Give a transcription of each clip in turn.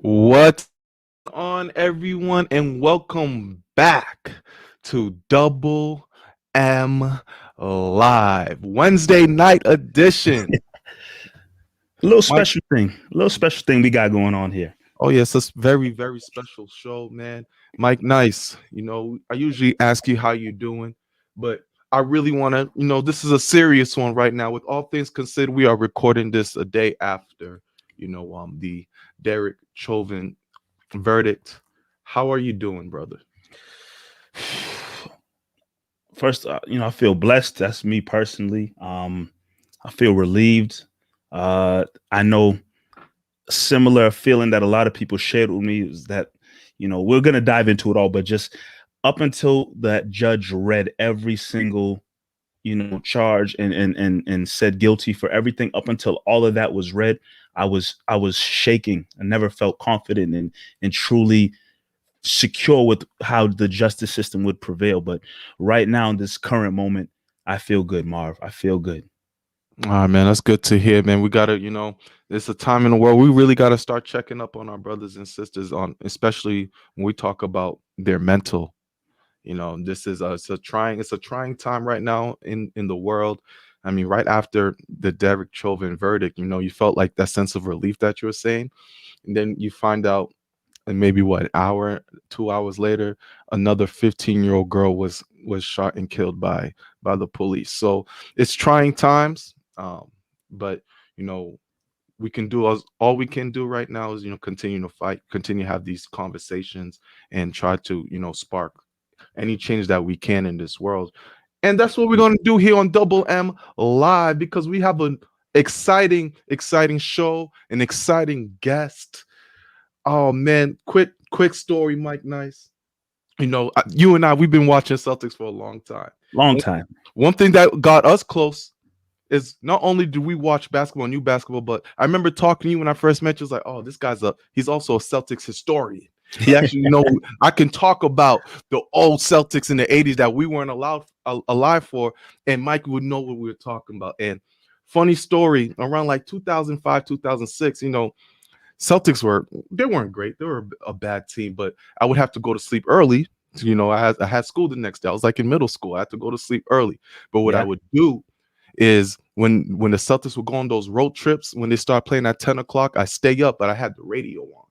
What's on, everyone, and welcome back to Double M Live Wednesday night edition. Mike, A little special thing we got going on here. oh yes, it's a very, very special show, man. Mike, nice. I usually ask you how you doing, but I really want to, this is a serious one right now. With all things considered, we are recording this a day after, the Derek Chauvin verdict. How are you doing, brother? First, I feel blessed. That's me personally. I feel relieved. I know similar feeling that a lot of people shared with me is that, we're gonna dive into it all, but just up until that judge read every single, charge and said guilty for everything, up until all of that was read, I was shaking. I never felt confident and truly secure with how the justice system would prevail. But right now, in this current moment, I feel good, Marv. I feel good. All right, man. That's good to hear, man. We gotta, it's a time in the world we really gotta start checking up on our brothers and sisters especially when we talk about their mental. This is it's a trying time right now in the world. I mean, right after the Derek Chauvin verdict, you felt like that sense of relief that you were saying, and then you find out, and maybe what, an hour, 2 hours later, another 15-year-old girl was shot and killed by the police. So it's trying times, but you know we can do all we can do right now is continue to fight, continue to have these conversations, and try to spark any change that we can in this world. And that's what we're going to do here on Double M Live, because we have an exciting show, an exciting guest. Oh man, quick story, Mike Nice. You and I, we've been watching Celtics for a long time. Long One time. one thing that got us close is not only do we watch basketball, new basketball, but I remember talking to you when I first met you. It's like, oh, this he's also a Celtics historian. He actually, I can talk about the old Celtics in the 80s that we weren't alive for, and Mike would know what we were talking about. And funny story, around like 2005, 2006, Celtics they weren't great. They were a bad team, but I would have to go to sleep early. I had school the next day. I was like in middle school. I had to go to sleep early. But what I Yeah. would do is when the Celtics would go on those road trips, when they start playing at 10 o'clock, I stay up, but I had the radio on.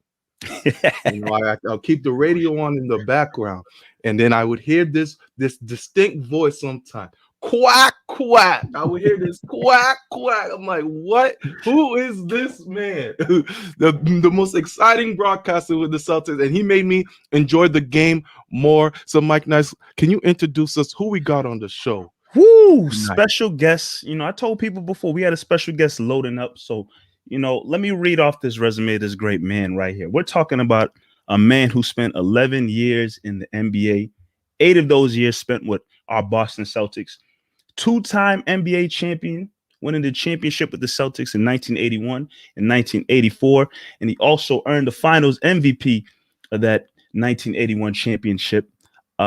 I'll keep the radio on in the background, and then I would hear this distinct voice sometimes. Quack quack. I would hear this quack quack. I'm like, what? Who is this man? the most exciting broadcaster with the Celtics, and he made me enjoy the game more. So, Mike Nice, can you introduce us who we got on the show Woo! tonight? Special guests. I told people before we had a special guest loading up. So, let me read off this resume of this great man right here. We're talking about a man who spent 11 years in the NBA. 8 of those years spent with our Boston Celtics. 2-time NBA champion, winning the championship with the Celtics in 1981 and 1984. And he also earned the finals MVP of that 1981 championship.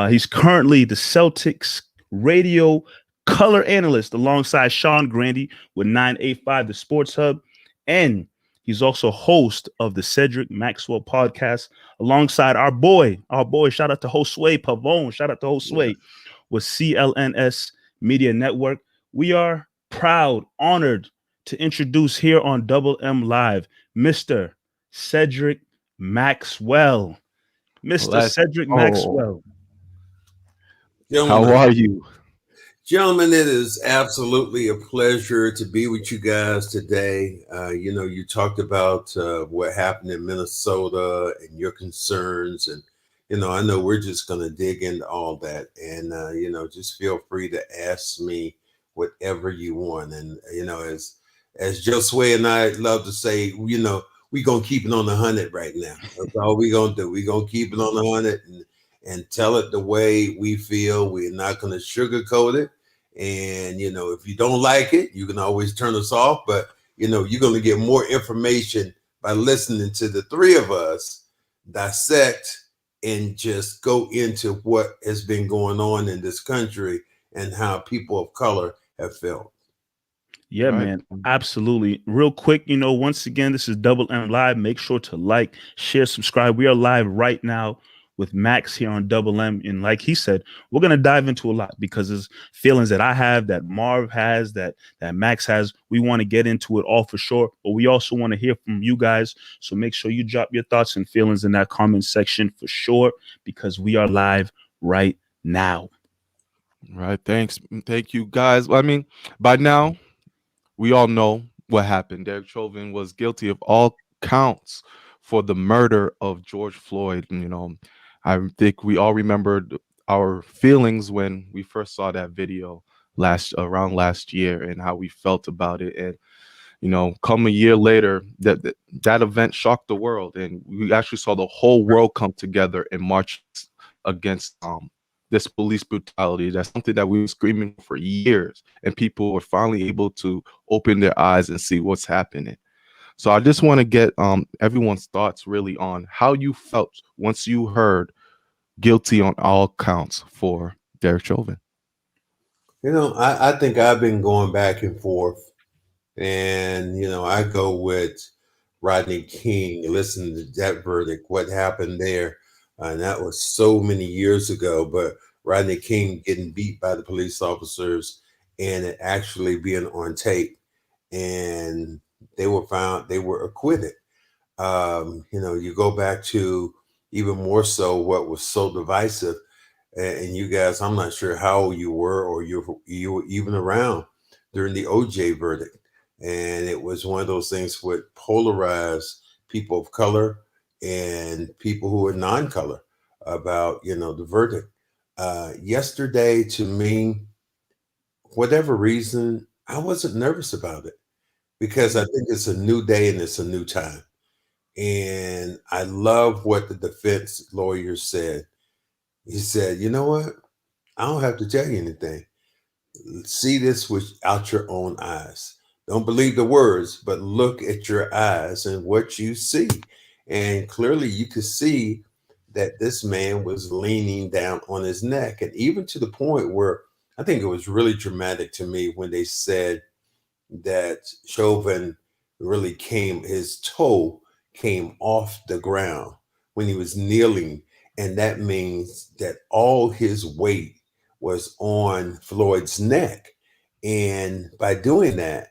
He's currently the Celtics radio color analyst alongside Sean Grandy with 985 The Sports Hub. And he's also host of the Cedric Maxwell podcast alongside our boy, shout out to Josue Pavone, shout out to Josue with CLNS Media Network. We are proud, honored to introduce here on Double M Live, Mr. Cedric Maxwell. Mr. Let's Cedric oh, Maxwell. how Gentlemen, are you? gentlemen, it is absolutely a pleasure to be with you guys today. You talked about what happened in Minnesota and your concerns, and I know we're just going to dig into all that, and just feel free to ask me whatever you want. And as Josue and I love to say, we gonna keep it on the 100 right now. That's all we gonna do. We gonna keep it on the 100 and tell it the way we feel. We're not gonna sugarcoat it. And if you don't like it, you can always turn us off. But you're gonna get more information by listening to the three of us dissect and just go into what has been going on in this country and how people of color have felt. Yeah, Right. man. Absolutely. Real quick, once again, this is Double M Live. Make sure to like, share, subscribe. We are live right now with Max here on Double M. And like he said, we're going to dive into a lot because there's feelings that I have, that Marv has, that Max has. We want to get into it all for sure. But we also want to hear from you guys. So make sure you drop your thoughts and feelings in that comment section for sure, because we are live right now. Right. Thanks. Thank you, guys. I mean, by now, we all know what happened. Derek Chauvin was guilty of all counts for the murder of George Floyd. And, I think we all remembered our feelings when we first saw that video around last year and how we felt about it. And, come a year later, that event shocked the world, and we actually saw the whole world come together and march against this police brutality. That's something that we were screaming for years, and people were finally able to open their eyes and see what's happening. So I just want to get everyone's thoughts really on how you felt once you heard guilty on all counts for Derek Chauvin. I think I've been going back and forth, and I go with Rodney King. Listen to that verdict, what happened there, and that was so many years ago. But Rodney King getting beat by the police officers, and it actually being on tape, and they were acquitted. You go back to even more so what was so divisive, and you guys, I'm not sure how old you were, or you were even around during the OJ verdict. And it was one of those things that polarized people of color and people who are non-color about, the verdict. Yesterday, to me, whatever reason, I wasn't nervous about it because I think it's a new day and it's a new time. And I love what the defense lawyer said. He said, you know what? I don't have to tell you anything. See this without your own eyes. Don't believe the words, but look at your eyes and what you see. And clearly you could see that this man was leaning down on his neck. And even to the point where I think it was really dramatic to me when they said that Chauvin his toe came off the ground when he was kneeling. And that means that all his weight was on Floyd's neck. And by doing that,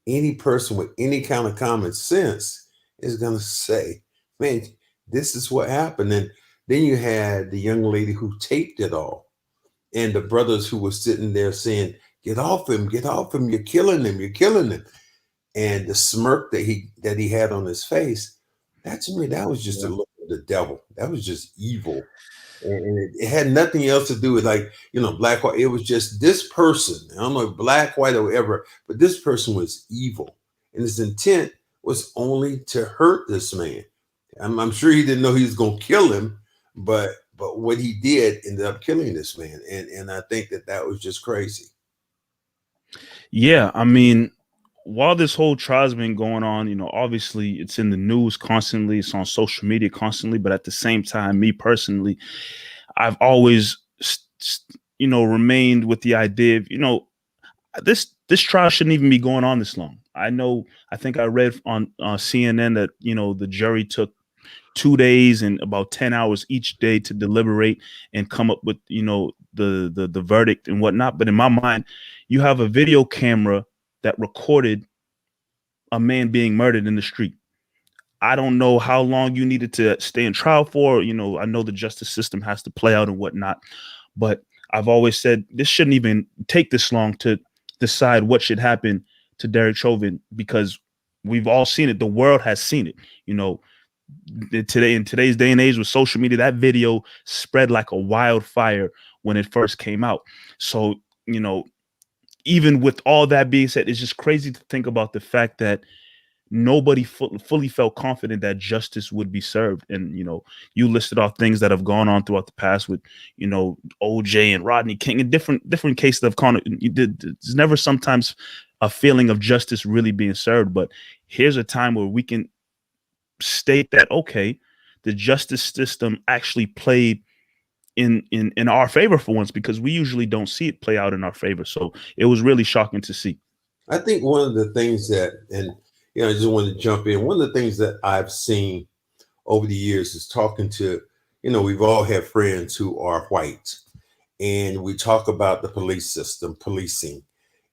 any person with any kind of common sense is going to say, man, this is what happened. And then you had the young lady who taped it all, and the brothers who were sitting there saying, get off him, you're killing him, you're killing him. And the smirk that he had on his face, that to me, that was just a look of the devil. That was just evil. And it had nothing else to do with black, white. It was just this person. I don't know if black, white, or whatever, but this person was evil. And his intent was only to hurt this man. I'm sure he didn't know he was going to kill him, but what he did ended up killing this man. And I think that was just crazy. Yeah, I mean, while this whole trial's been going on, obviously it's in the news constantly, it's on social media constantly, but at the same time, me personally, I've always, remained with the idea of, this trial shouldn't even be going on this long. I think I read on CNN that, the jury took 2 days and about 10 hours each day to deliberate and come up with, the verdict and whatnot. But in my mind, you have a video camera that recorded a man being murdered in the street. I don't know how long you needed to stay in trial for. I know the justice system has to play out and whatnot, but I've always said this shouldn't even take this long to decide what should happen to Derek Chauvin, because we've all seen it. The world has seen it. In today's day and age with social media, that video spread like a wildfire when it first came out. So, even with all that being said, it's just crazy to think about the fact that nobody fully felt confident that justice would be served. And, you listed off things that have gone on throughout the past with, OJ and Rodney King and different cases of there's never sometimes a feeling of justice really being served. But here's a time where we can state that, okay, the justice system actually played in our favor for once, because we usually don't see it play out in our favor. So it was really shocking to see. I think one of the things that, and I just want to jump in. One of the things that I've seen over the years is talking to, we've all had friends who are white, and we talk about the police system, policing.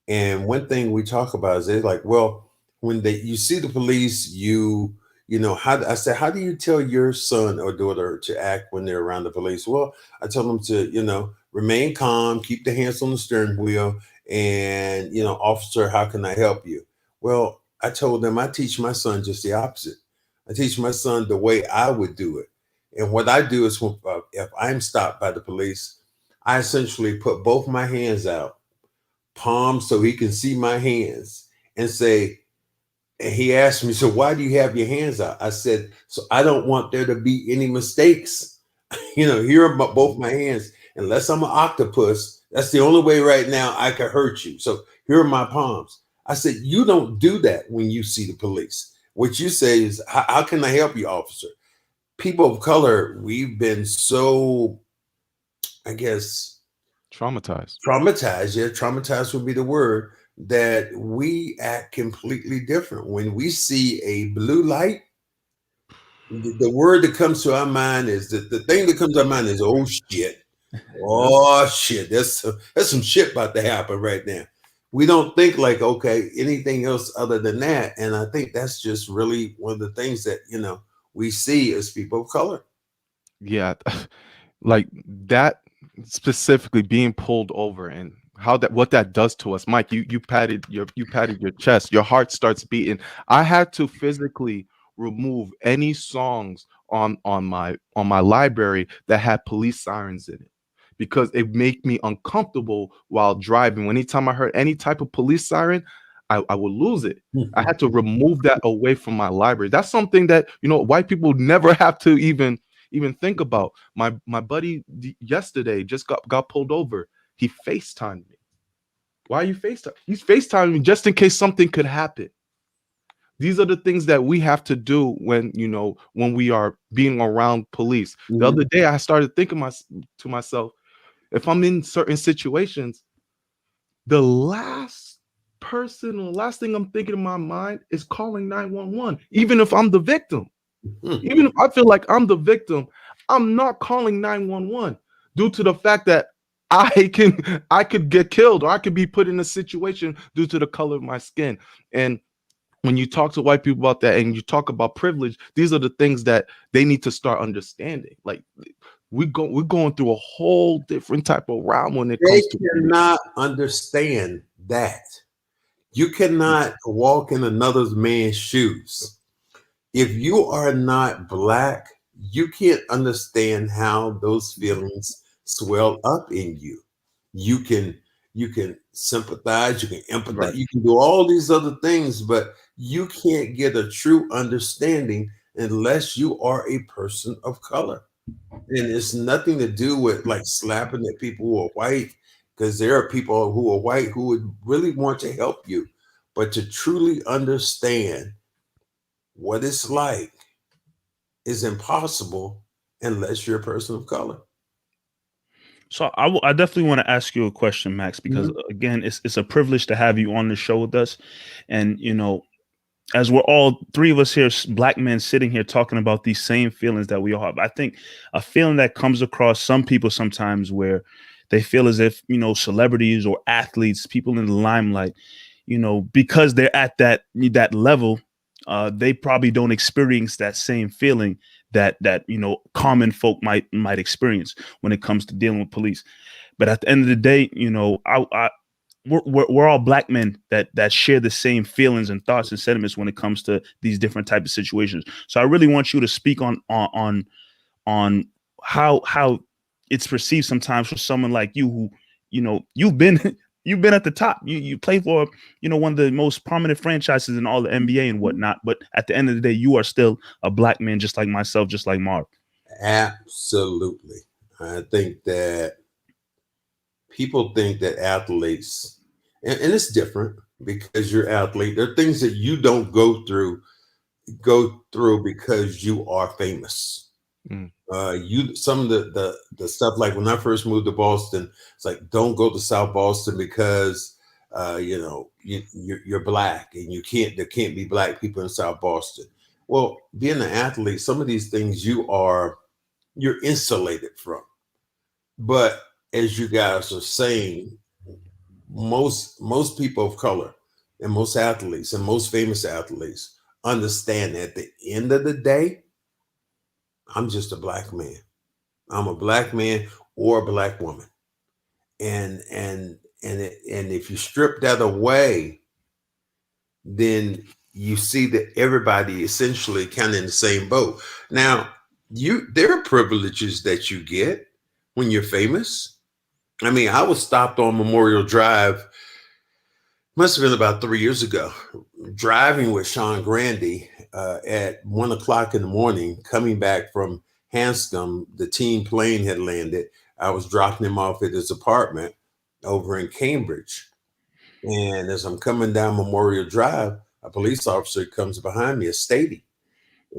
And one thing we talk about is they're like, well, when you see the police, I said, how do you tell your son or daughter to act when they're around the police? Well, I tell them to, remain calm, keep the hands on the steering wheel, and, officer, how can I help you? Well, I told them I teach my son just the opposite. I teach my son the way I would do it. And what I do is if I'm stopped by the police, I essentially put both my hands out, palm so he can see my hands, and say, and he asked me, so why do you have your hands out? I said, so I don't want there to be any mistakes. Here are both my hands. Unless I'm an octopus, that's the only way right now I can hurt you. So here are my palms. I said, you don't do that when you see the police. What you say is, how can I help you, officer? People of color, we've been so, I guess, Traumatized. Yeah, traumatized would be the word, that we act completely different. When we see a blue light, the word that comes to our mind is the thing that comes to our mind is, oh shit. Oh shit. There's some shit about to happen right now. We don't think like, okay, anything else other than that. And I think that's just really one of the things that, we see as people of color. Yeah. Like that, specifically being pulled over, and what that does to us. Mike, you patted your chest, your heart starts beating. I had to physically remove any songs on my library that had police sirens in it, because it made me uncomfortable while driving. Anytime I heard any type of police siren, I would lose it. I had to remove that away from my library. That's something that, white people never have to even think about. My buddy yesterday just got pulled over. He FaceTimed me. Why are you FaceTime? He's FaceTiming me just in case something could happen. These are the things that we have to do when we are being around police. The other day, I started thinking to myself, if I'm in certain situations, the last thing I'm thinking in my mind is calling 911, even if I'm the victim. Even if I feel like I'm the victim, I'm not calling 911, due to the fact that I could get killed, or I could be put in a situation due to the color of my skin. And when you talk to white people about that, and you talk about privilege, these are the things that they need to start understanding. Like, we're going through a whole different type of realm when it comes to. They cannot understand that. You cannot walk in another man's shoes. If you are not Black, you can't understand how those feelings swell up in you. You can sympathize, you can empathize, right. You can do all these other things, but you can't get a true understanding unless you are a person of color. And it's nothing to do with like slapping at people who are white, because there are people who are white who would really want to help you, but to truly understand what it's like is impossible unless you're a person of color. So I definitely want to ask you a question, Max, because again, it's a privilege to have you on the show with us. And, as we're all three of us here, Black men sitting here talking about these same feelings that we all have, I think a feeling that comes across some people sometimes where they feel as if, celebrities or athletes, people in the limelight, because they're at that level, they probably don't experience that same feeling that common folk might experience when it comes to dealing with police. But at the end of the day, we're all Black men that share the same feelings and thoughts and sentiments when it comes to these different types of situations. So I really want you to speak on how it's perceived sometimes for someone like you, who you've been at the top. You play for one of the most prominent franchises in all the NBA and whatnot. But at the end of the day, you are still a Black man, just like myself, just like Marv. Absolutely. I think that people think that athletes, and it's different because you're athlete. There are things that you don't go through because you are famous. Some of the stuff, like when I first moved to Boston, it's like, don't go to South Boston because you're black and there can't be black people in South Boston. Well, being an athlete, some of these things you're insulated from. But as you guys are saying, most people of color and most athletes and most famous athletes understand that at the end of the day, I'm just a black man. I'm a black man or a black woman. And if you strip that away, then you see that everybody essentially kind of in the same boat. Now, there are privileges that you get when you're famous. I mean, I was stopped on Memorial Drive, must have been about 3 years ago, driving with Sean Grandy at 1 o'clock in the morning, coming back from Hanscom. The team plane had landed. I was dropping him off at his apartment over in Cambridge. And as I'm coming down Memorial Drive, a police officer comes behind me, a statey.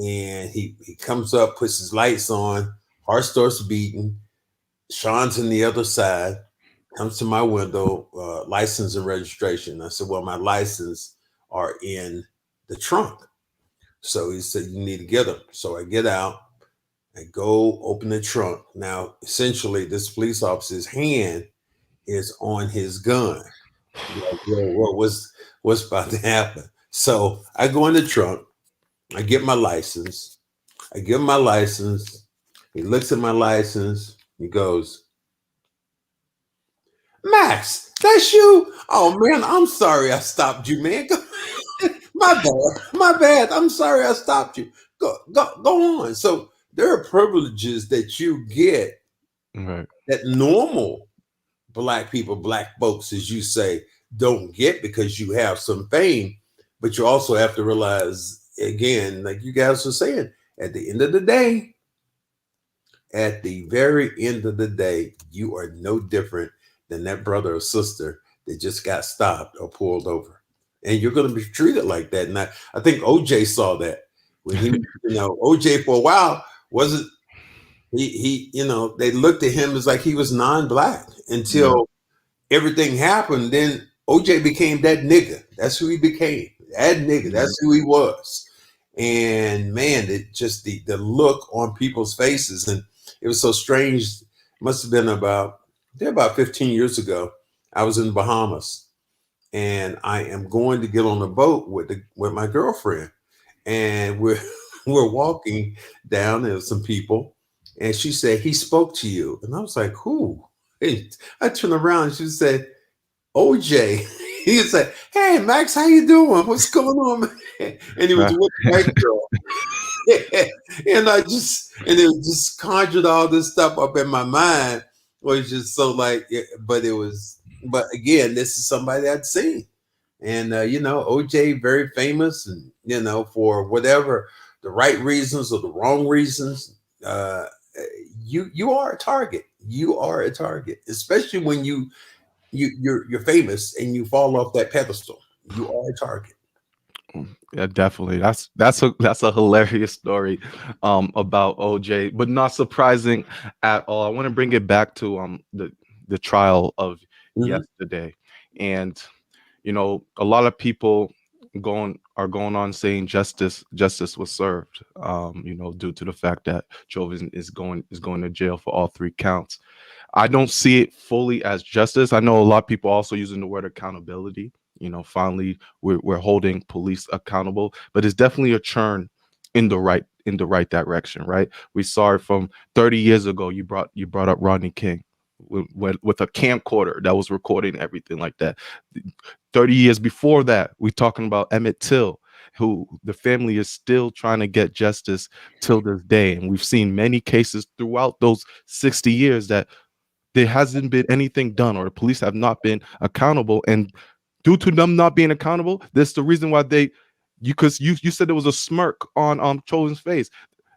And he comes up, puts his lights on, heart starts beating. Sean's on the other side, comes to my window, license and registration. I said, well, my license are in the trunk. So he said, you need to get them. So I get out, I go open the trunk. Now, essentially, this police officer's hand is on his gun. Like, what's about to happen? So I go in the trunk, I get my license, I give him my license. He looks at my license, he goes, Max, that's you? Oh man, I'm sorry I stopped you, man. My bad. I'm sorry I stopped you. Go on. So there are privileges that you get that normal black people, black folks, as you say, don't get because you have some fame. But you also have to realize, again, like you guys were saying, at the end of the day, at the very end of the day, you are no different than that brother or sister that just got stopped or pulled over. And you're going to be treated like that. And I think OJ saw that when he, OJ for a while wasn't, he they looked at him as like he was non-black until everything happened. Then OJ became that nigga. That's who he became. That nigga. That's who he was. And man, it just the look on people's faces. And it was so strange. It must have been about 15 years ago. I was in the Bahamas and I am going to get on a boat with my girlfriend. And we're walking down. There were some people. And she said, he spoke to you. And I was like, who? And I turned around and she said, OJ. He said, hey, Max, how you doing? What's going on? And he was with a white girl. And it just conjured all this stuff up in my mind. It was just so but again, this is somebody I'd seen. And, OJ, very famous and, for whatever the right reasons or the wrong reasons, you are a target. You are a target, especially when you're famous and you fall off that pedestal. You are a target. Yeah, definitely. That's a hilarious story about OJ, but not surprising at all. I want to bring it back to the trial of yesterday, and a lot of people are going on saying justice was served, due to the fact that Chauvin is going to jail for all 3 counts. I don't see it fully as justice. I know a lot of people also using the word accountability. Finally we're holding police accountable, but it's definitely a churn in the right direction, right? We saw it from 30 years ago. You brought up Rodney King with a camcorder that was recording everything like that. 30 years before that, we're talking about Emmett Till, who the family is still trying to get justice till this day. And we've seen many cases throughout those 60 years that there hasn't been anything done, or the police have not been accountable. And due to them not being accountable, that's the reason why you said there was a smirk on Chauvin's face.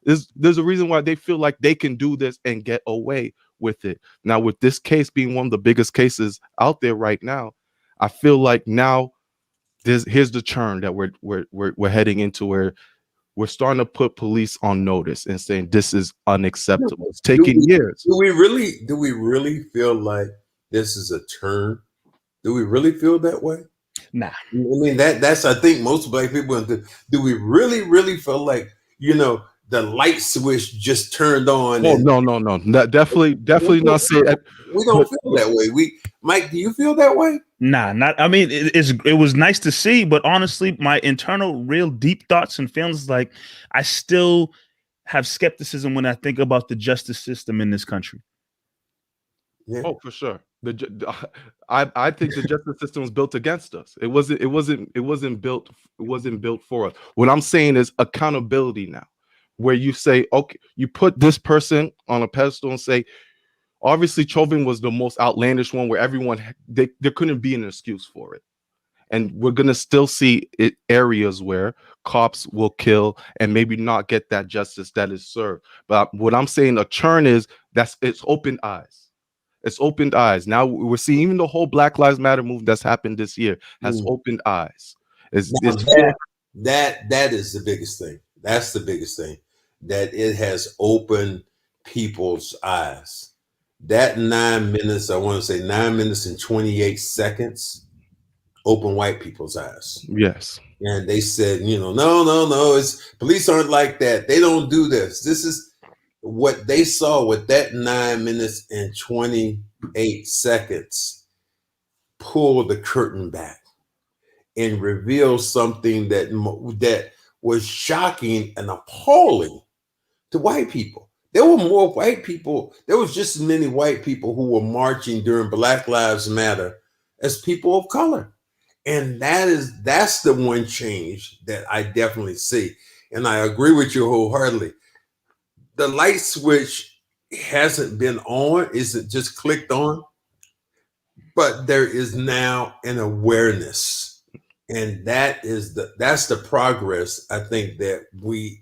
There's a reason why they feel like they can do this and get away with it. Now, with this case being one of the biggest cases out there right now, I feel like now here's the churn that we're heading into, where we're starting to put police on notice and saying this is unacceptable. It's taking years. Do we really feel like this is a turn? Do we really feel that way? Nah. I mean, that's I think most black people do we really feel like, the light switch just turned on? Oh, And no. Definitely not say that. we don't feel that way. Mike, do you feel that way? Nah, not. I mean, it was nice to see, but honestly, my internal, real deep thoughts and feelings, like I still have skepticism when I think about the justice system in this country. Yeah. Oh, for sure. I think the justice system was built against us. It wasn't built for us. What I'm saying is accountability now, where you say, okay, you put this person on a pedestal and say, obviously Chauvin was the most outlandish one, where there couldn't be an excuse for it. And we're gonna still see areas where cops will kill and maybe not get that justice that is served. But what I'm saying, a churn is it's opened eyes. It's opened eyes. Now we're seeing even the whole Black Lives Matter movement that's happened this year has opened eyes. That is the biggest thing. That's the biggest thing, that it has opened people's eyes. That 9 minutes, I want to say 9 minutes and 28 seconds, open white people's eyes. Yes. And they said, no, police aren't like that. They don't do this. This is what they saw with that 9 minutes and 28 seconds. Pull the curtain back and reveal something that was shocking and appalling to white people. There were more white people. There was just as many white people who were marching during Black Lives Matter as people of color. And that's the one change that I definitely see. And I agree with you wholeheartedly. The light switch hasn't been on, isn't just clicked on, but there is now an awareness. And that's the progress I think that we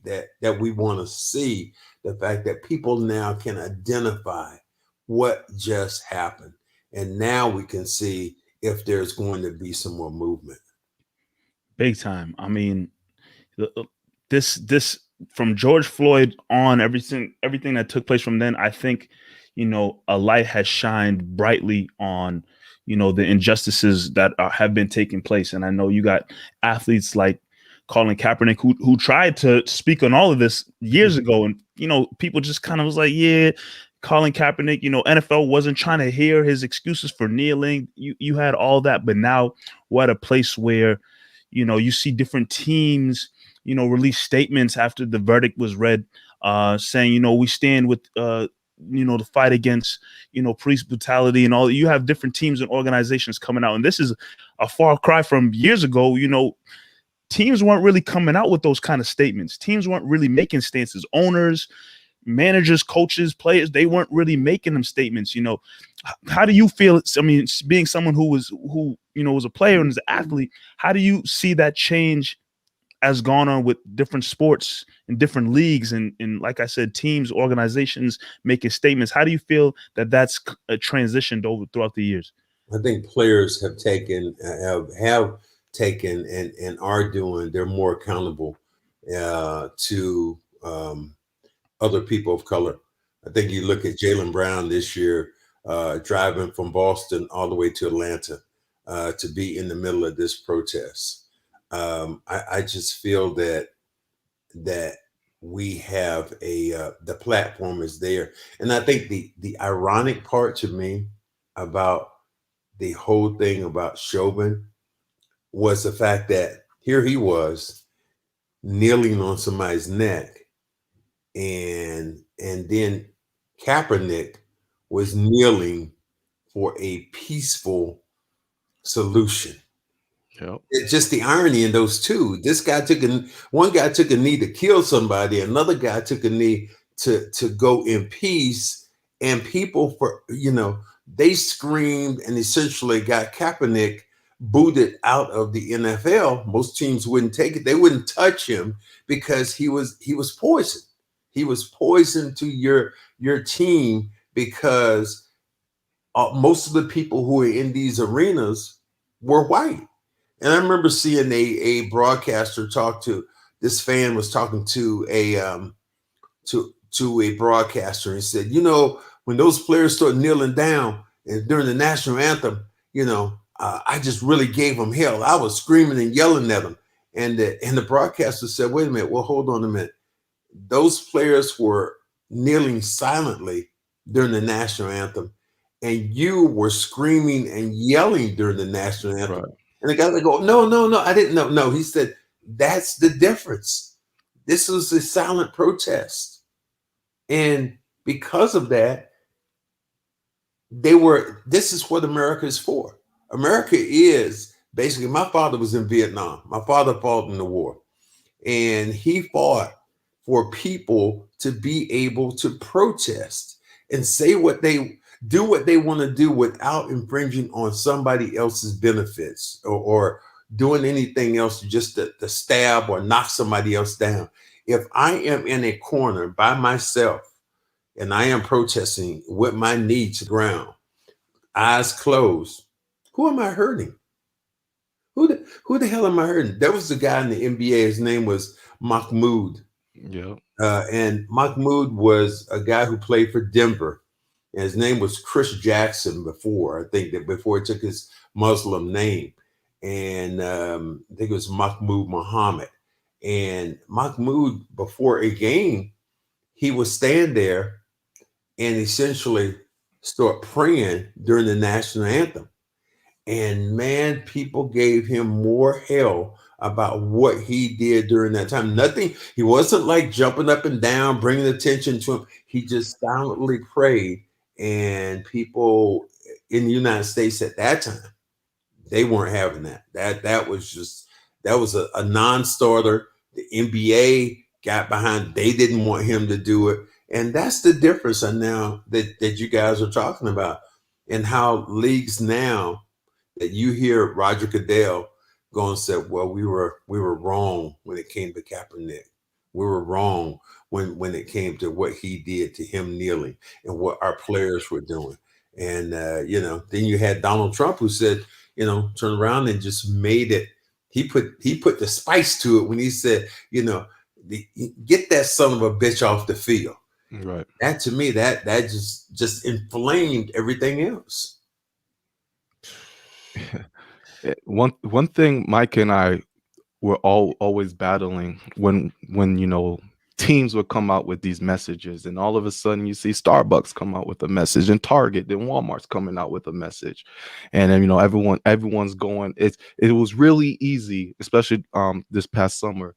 want to see. The fact that people now can identify what just happened. And now we can see if there's going to be some more movement. Big time. I mean, this from George Floyd on, everything that took place from then, I think, a light has shined brightly on, the injustices that have been taking place. And I know you got athletes like Colin Kaepernick who tried to speak on all of this years ago. And, people just kind of was like, yeah, Colin Kaepernick, NFL wasn't trying to hear his excuses for kneeling. You had all that. But now we're at a place where, you see different teams, release statements after the verdict was read, saying, we stand with, the fight against, police brutality and all. You have different teams and organizations coming out. And this is a far cry from years ago. Teams weren't really coming out with those kind of statements. Teams weren't really making stances. Owners, managers, coaches, players, they weren't really making them statements. How do you feel? I mean, being someone who was a player and was an athlete, how do you see that change has gone on with different sports and different leagues and like I said, teams, organizations making statements? How do you feel that that's transitioned over throughout the years? I think players have taken and are doing, they're more accountable to other people of color. I think you look at Jaylen Brown this year, driving from Boston all the way to Atlanta to be in the middle of this protest. I just feel that we have the platform is there. And I think the ironic part to me about the whole thing about Chauvin was the fact that here he was kneeling on somebody's neck, and then Kaepernick was kneeling for a peaceful solution. Yep. It's just the irony in those two. This guy one guy took a knee to kill somebody, another guy took a knee to go in peace, and people they screamed and essentially got Kaepernick booted out of the NFL. Most teams wouldn't take it. They wouldn't touch him because he was poisoned. He was poison to your team because most of the people who were in these arenas were white. And I remember seeing a broadcaster talk to this fan was talking to a broadcaster and said, when those players start kneeling down and during the national anthem, I just really gave them hell. I was screaming and yelling at them. And the broadcaster said, wait a minute, well, hold on a minute. Those players were kneeling silently during the national anthem, and you were screaming and yelling during the national anthem. Right. And the guy would go, no, I didn't know. No, he said, that's the difference. This was a silent protest. And because of that, this is what America is for. America is basically, my father was in Vietnam. My father fought in the war, and he fought for people to be able to protest and say what they want to do without infringing on somebody else's benefits or doing anything else just to stab or knock somebody else down. If I am in a corner by myself and I am protesting with my knee to the ground, eyes closed, who am I hurting? Who the hell am I hurting? There was a guy in the NBA, his name was Mahmoud. Yeah. And Mahmoud was a guy who played for Denver. And his name was Chris Jackson before he took his Muslim name. And I think it was Mahmoud Muhammad. And Mahmoud, before a game, he would stand there and essentially start praying during the national anthem. And man, people gave him more hell about what he did during that time. Nothing, he wasn't like jumping up and down, bringing attention to him. He just silently prayed. And people in the United States at that time, they weren't having that. That was a non-starter. The NBA got behind, they didn't want him to do it. And that's the difference now that you guys are talking about, and how leagues now that you hear Roger Goodell go and say, well, we were wrong when it came to Kaepernick. We were wrong when it came to what he did to him kneeling and what our players were doing. And, then you had Donald Trump who said, turn around and just made it. He put the spice to it when he said, get that son of a bitch off the field. Right. That to me, that just inflamed everything else. One thing Mike and I were always battling when teams would come out with these messages, and all of a sudden you see Starbucks come out with a message, and Target, then Walmart's coming out with a message, and then everyone's going. It was really easy, especially this past summer,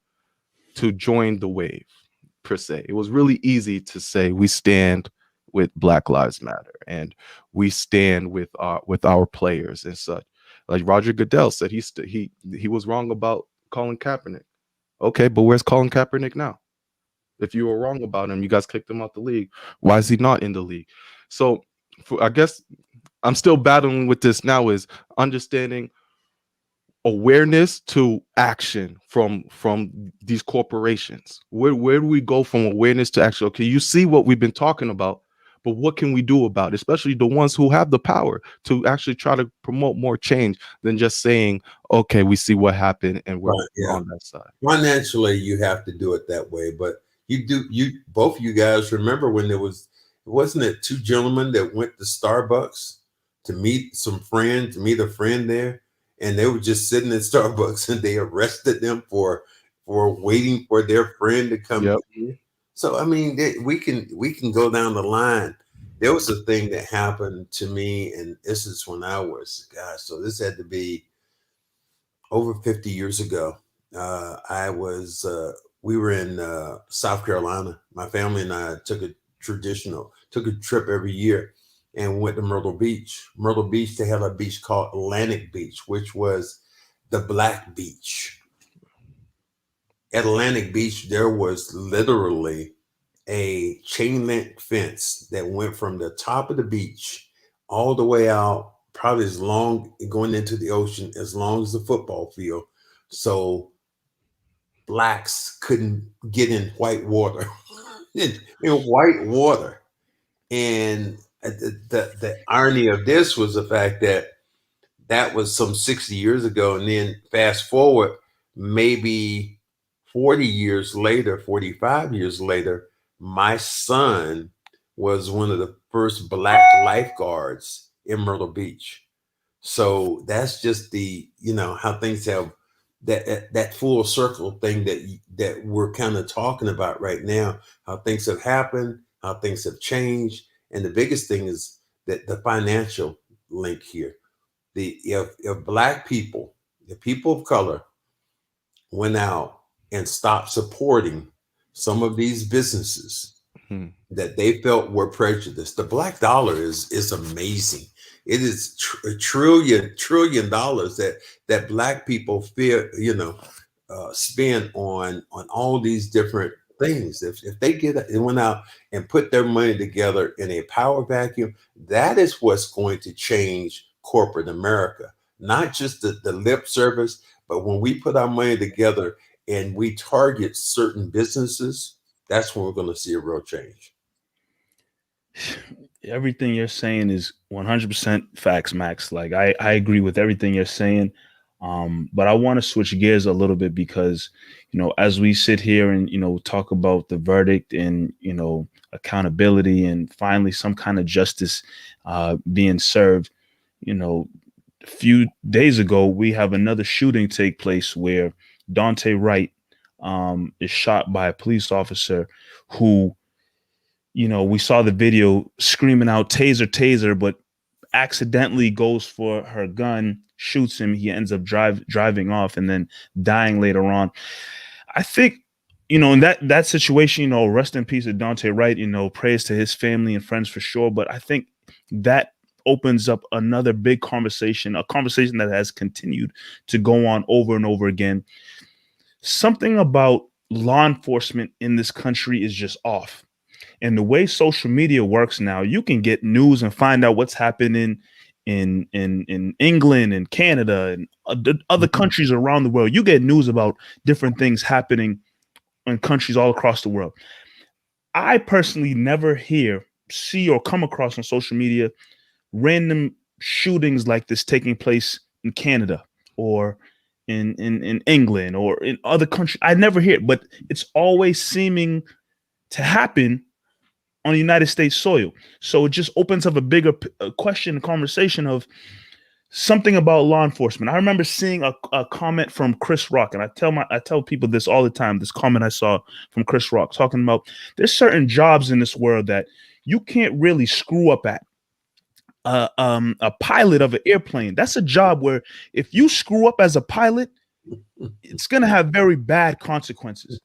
to join the wave per se. It was really easy to say we stand with Black Lives Matter and we stand with our players and such. Like Roger Goodell said, he was wrong about Colin Kaepernick. Okay, but where's Colin Kaepernick now? If you were wrong about him, you guys kicked him out the league. Why is he not in the league? So I guess I'm still battling with this now, is understanding awareness to action from these corporations. Where do we go from awareness to action? Okay, you see what we've been talking about, but what can we do about it? Especially the ones who have the power to actually try to promote more change than just saying, okay, we see what happened and we're on that side. Financially, you have to do it that way, but both of you guys remember when wasn't it two gentlemen that went to Starbucks to meet a friend there, and they were just sitting at Starbucks and they arrested them for waiting for their friend to come in. So I mean, we can go down the line. There was a thing that happened to me, and this is when I was, so this had to be over 50 years ago. We were in South Carolina. My family and I took a trip every year and went to Myrtle Beach. Myrtle Beach, they had a beach called Atlantic Beach, which was the Black Beach. At Atlantic Beach, there was literally a chain link fence that went from the top of the beach all the way out, probably as long going into the ocean, as long as the football field. So blacks couldn't get in white water, in white water. And the irony of this was the fact that was some 60 years ago. And then fast forward, maybe 40 years later, 45 years later, my son was one of the first black lifeguards in Myrtle Beach. So that's just the, how things have that full circle thing that we're kind of talking about right now, how things have happened, how things have changed. And the biggest thing is that the financial link here. If black people, the people of color, went out and stopped supporting some of these businesses that they felt were prejudiced, the black dollar is amazing. It is a trillion dollars that black people feel, spend on all these different things. If they went out and put their money together in a power vacuum, that is what's going to change corporate America. Not just the lip service, but when we put our money together and we target certain businesses, that's when we're going to see a real change. Everything you're saying is 100% facts, Max. Like I agree with everything you're saying. But I want to switch gears a little bit because, as we sit here and, talk about the verdict and, accountability and finally some kind of justice being served, a few days ago, we have another shooting take place where DAUNTE WRIGHT is shot by a police officer who, we saw the video screaming out taser, taser, but accidentally goes for her gun, shoots him. He ends up driving off and then dying later on. I think, in that situation, rest in peace to DAUNTE WRIGHT, prayers to his family and friends for sure. But I think that opens up another big conversation, a conversation that has continued to go on over and over again. Something about law enforcement in this country is just off. And the way social media works now, you can get news and find out what's happening in England and Canada and other countries around the world. You get news about different things happening in countries all across the world. I personally never see or come across on social media random shootings like this taking place in Canada or in England or in other countries. I never hear it, but it's always seeming to happen on the United States soil. So it just opens up a bigger question, conversation of something about law enforcement. I remember seeing a comment from Chris Rock, and I tell people this all the time. This comment I saw from Chris Rock talking about there's certain jobs in this world that you can't really screw up at. A pilot of an airplane. That's a job where if you screw up as a pilot, it's going to have very bad consequences.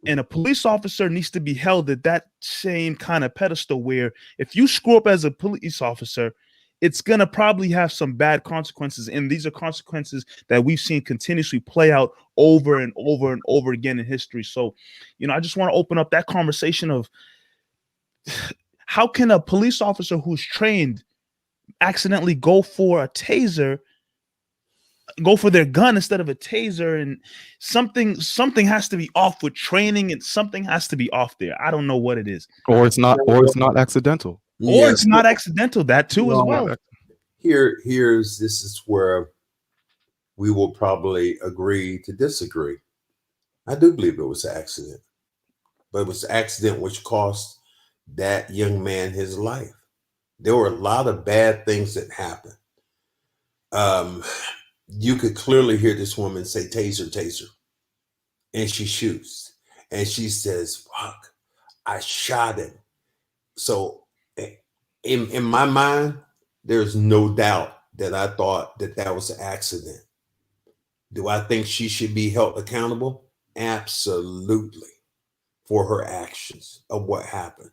And a police officer needs to be held at that same kind of pedestal where if you screw up as a police officer, it's going to probably have some bad consequences. And these are consequences that we've seen continuously play out over and over and over again in history. So, I just want to open up that conversation of how can a police officer who's trained accidentally go for a taser, go for their gun instead of a taser, and something has to be off with training, and something has to be off there. I don't know what it is. Or it's not accidental. Or it's not accidental. That too as well. This is where we will probably agree to disagree. I do believe it was an accident, but it was an accident which cost that young man his life. There were a lot of bad things that happened. You could clearly hear this woman say, taser, taser. And she shoots. And she says, fuck, I shot him. So in my mind, there's no doubt that I thought that was an accident. Do I think she should be held accountable? Absolutely. For her actions of what happened.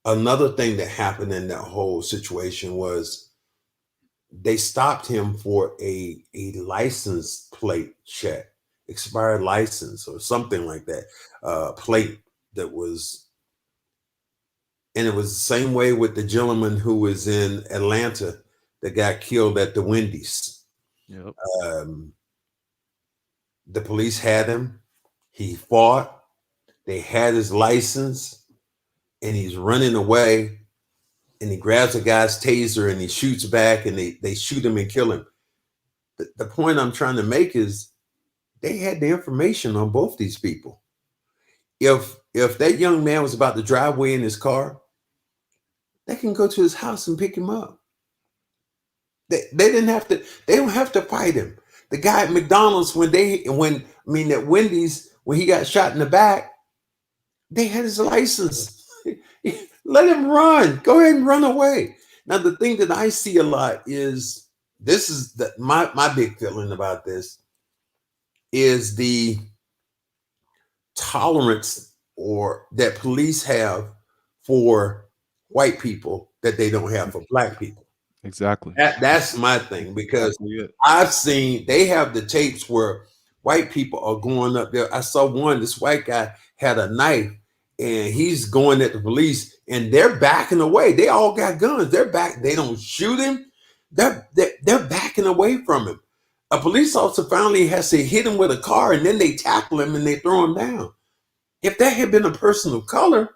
Another thing that happened in that whole situation was they stopped him for a license plate check, expired license or something like that, plate that was, and it was the same way with the gentleman who was in Atlanta that got killed at the Wendy's. Yep. The police had him. He fought. They had his license. And he's running away, and he grabs a guy's taser and he shoots back, and they shoot him and kill him. The point I'm trying to make is they had the information on both these people. If that young man was about to drive away in his car, they can go to his house and pick him up. They didn't have to. They don't have to fight him. The guy at McDonald's at Wendy's when he got shot in the back, they had his license. Let him run. Go ahead and run away. Now the thing that I see a lot is my big feeling about this is the tolerance or that police have for white people that they don't have for black people. Exactly. That's my thing, because I've seen they have the tapes where white people are going up there. I saw this white guy had a knife and he's going at the police and they're backing away. They all got guns. They're back. They don't shoot him. They're backing away from him. A police officer finally has to hit him with a car and then they tackle him and they throw him down. If that had been a person of color,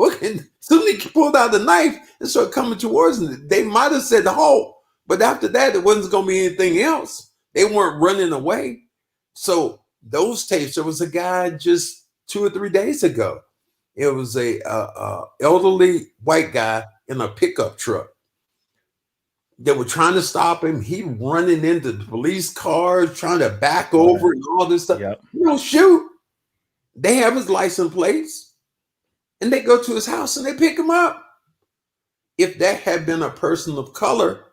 soon he pulled out the knife and started coming towards him. They might have said halt, but after that, it wasn't going to be anything else. They weren't running away. So those tapes, there was a guy just 2 or 3 days ago. It was a elderly white guy in a pickup truck. They were trying to stop him. He running into the police cars, trying to back over and all this stuff. Yep. You don't shoot. They have his license plates and they go to his house and they pick him up. If that had been a person of color,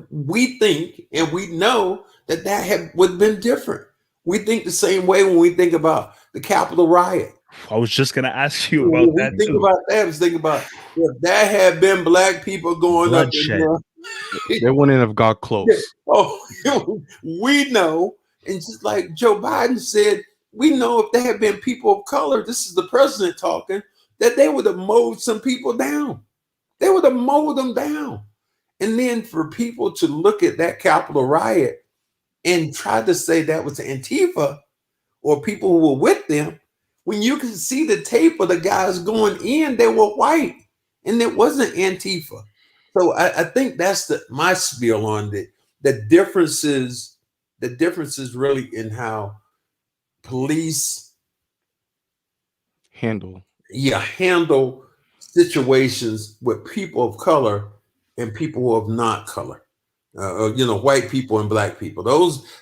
we think and we know that would have been different. We think the same way when we think about the Capitol riot. I was just going to ask you about that. I was thinking about if that had been black people going bloodshed. up there, they wouldn't have got close. We know. And just like Joe Biden said, we know if there had been people of color, this is the president talking, that they would have mowed some people down. They would have mowed them down. And then for people to look at that Capitol riot and try to say that was Antifa or people who were with them, when you can see the tape of the guys going in, they were white and it wasn't Antifa. So I think that's my spiel on the differences really in how police handle situations with people of color and people who have not color. White people and black people.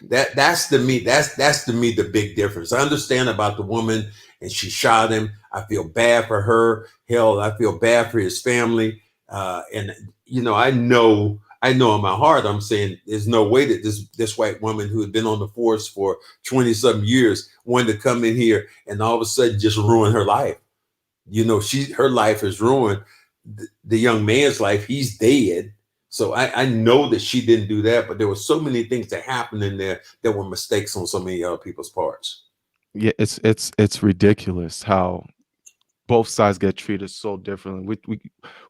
That's to me the big difference. I understand about the woman and she shot him. I feel bad for her. Hell, I feel bad for his family. And I know in my heart, I'm saying there's no way that this white woman who had been on the force for 20-something years wanted to come in here and all of a sudden just ruin her life. Her life is ruined. The young man's life, he's dead. So I know that she didn't do that, but there were so many things that happened in there that were mistakes on so many other people's parts. Yeah, it's ridiculous how both sides get treated so differently.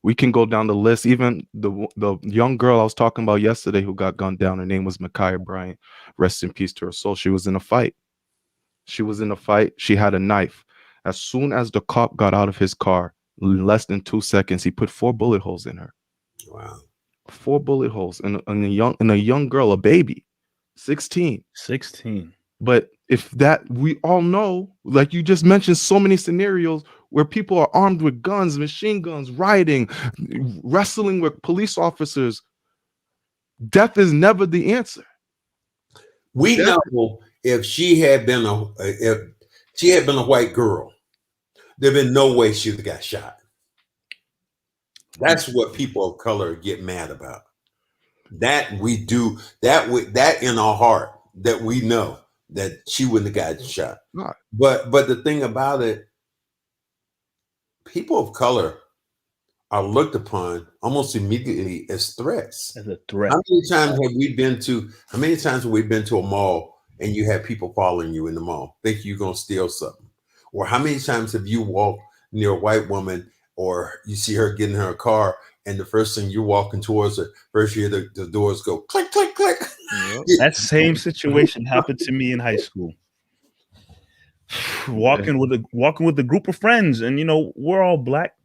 We can go down the list. Even the young girl I was talking about yesterday who got gunned down, her name was Ma'Khia Bryant. Rest in peace to her soul. She was in a fight. She had a knife. As soon as the cop got out of his car, in less than 2 seconds, he put 4 bullet holes in her. Wow. 4 bullet holes in a young girl, a baby, 16. But if that, we all know, like you just mentioned, so many scenarios where people are armed with guns, machine guns, rioting, wrestling with police officers. Death is never the answer. We know if she had been a white girl, there'd been no way she would have got shot. That's what people of color get mad about. That we do that in our heart, that we know that she wouldn't have gotten shot. Right. But the thing about it, people of color are looked upon almost immediately as threats. As a threat. How many times have we been to a mall and you have people following you in the mall, think you're gonna steal something? Or how many times have you walked near a white woman or you see her getting in her car and the first thing you're walking towards her, first you hear the doors go click, click, click. That same situation happened to me in high school. Walking with a group of friends, and we're all black,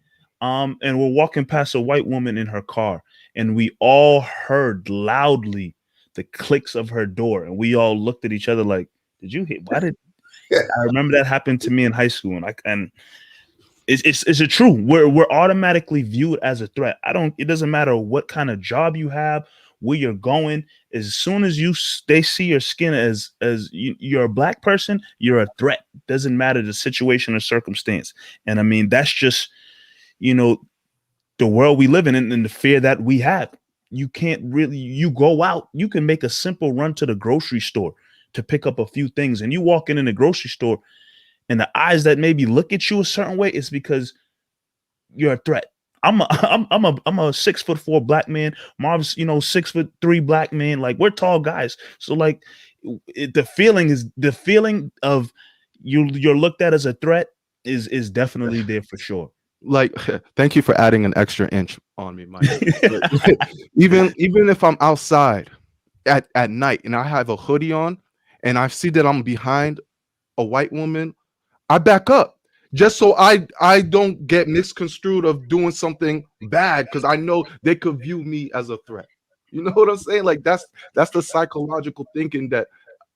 and we're walking past a white woman in her car, and we all heard loudly the clicks of her door, and we all looked at each other like, "Did you hit? Why did?" I remember that happened to me in high school, and It's a true. We're automatically viewed as a threat. It doesn't matter what kind of job you have, where you're going. As soon as they see your skin as you're a black person, you're a threat. Doesn't matter the situation or circumstance. And I mean, that's just, the world we live in and the fear that we have. You can't really, you go out, you can make a simple run to the grocery store to pick up a few things, and you walk in the grocery store, and the eyes that maybe look at you a certain way, it's because you're a threat. I'm a 6'4" black man. Marv's, 6'3" black man. Like, we're tall guys. So like the feeling of you're looked at as a threat is definitely there for sure. Like, thank you for adding an extra inch on me, Mike. even if I'm outside at night and I have a hoodie on and I see that I'm behind a white woman, I back up just so I don't get misconstrued of doing something bad, because I know they could view me as a threat. You know what I'm saying? Like, that's the psychological thinking that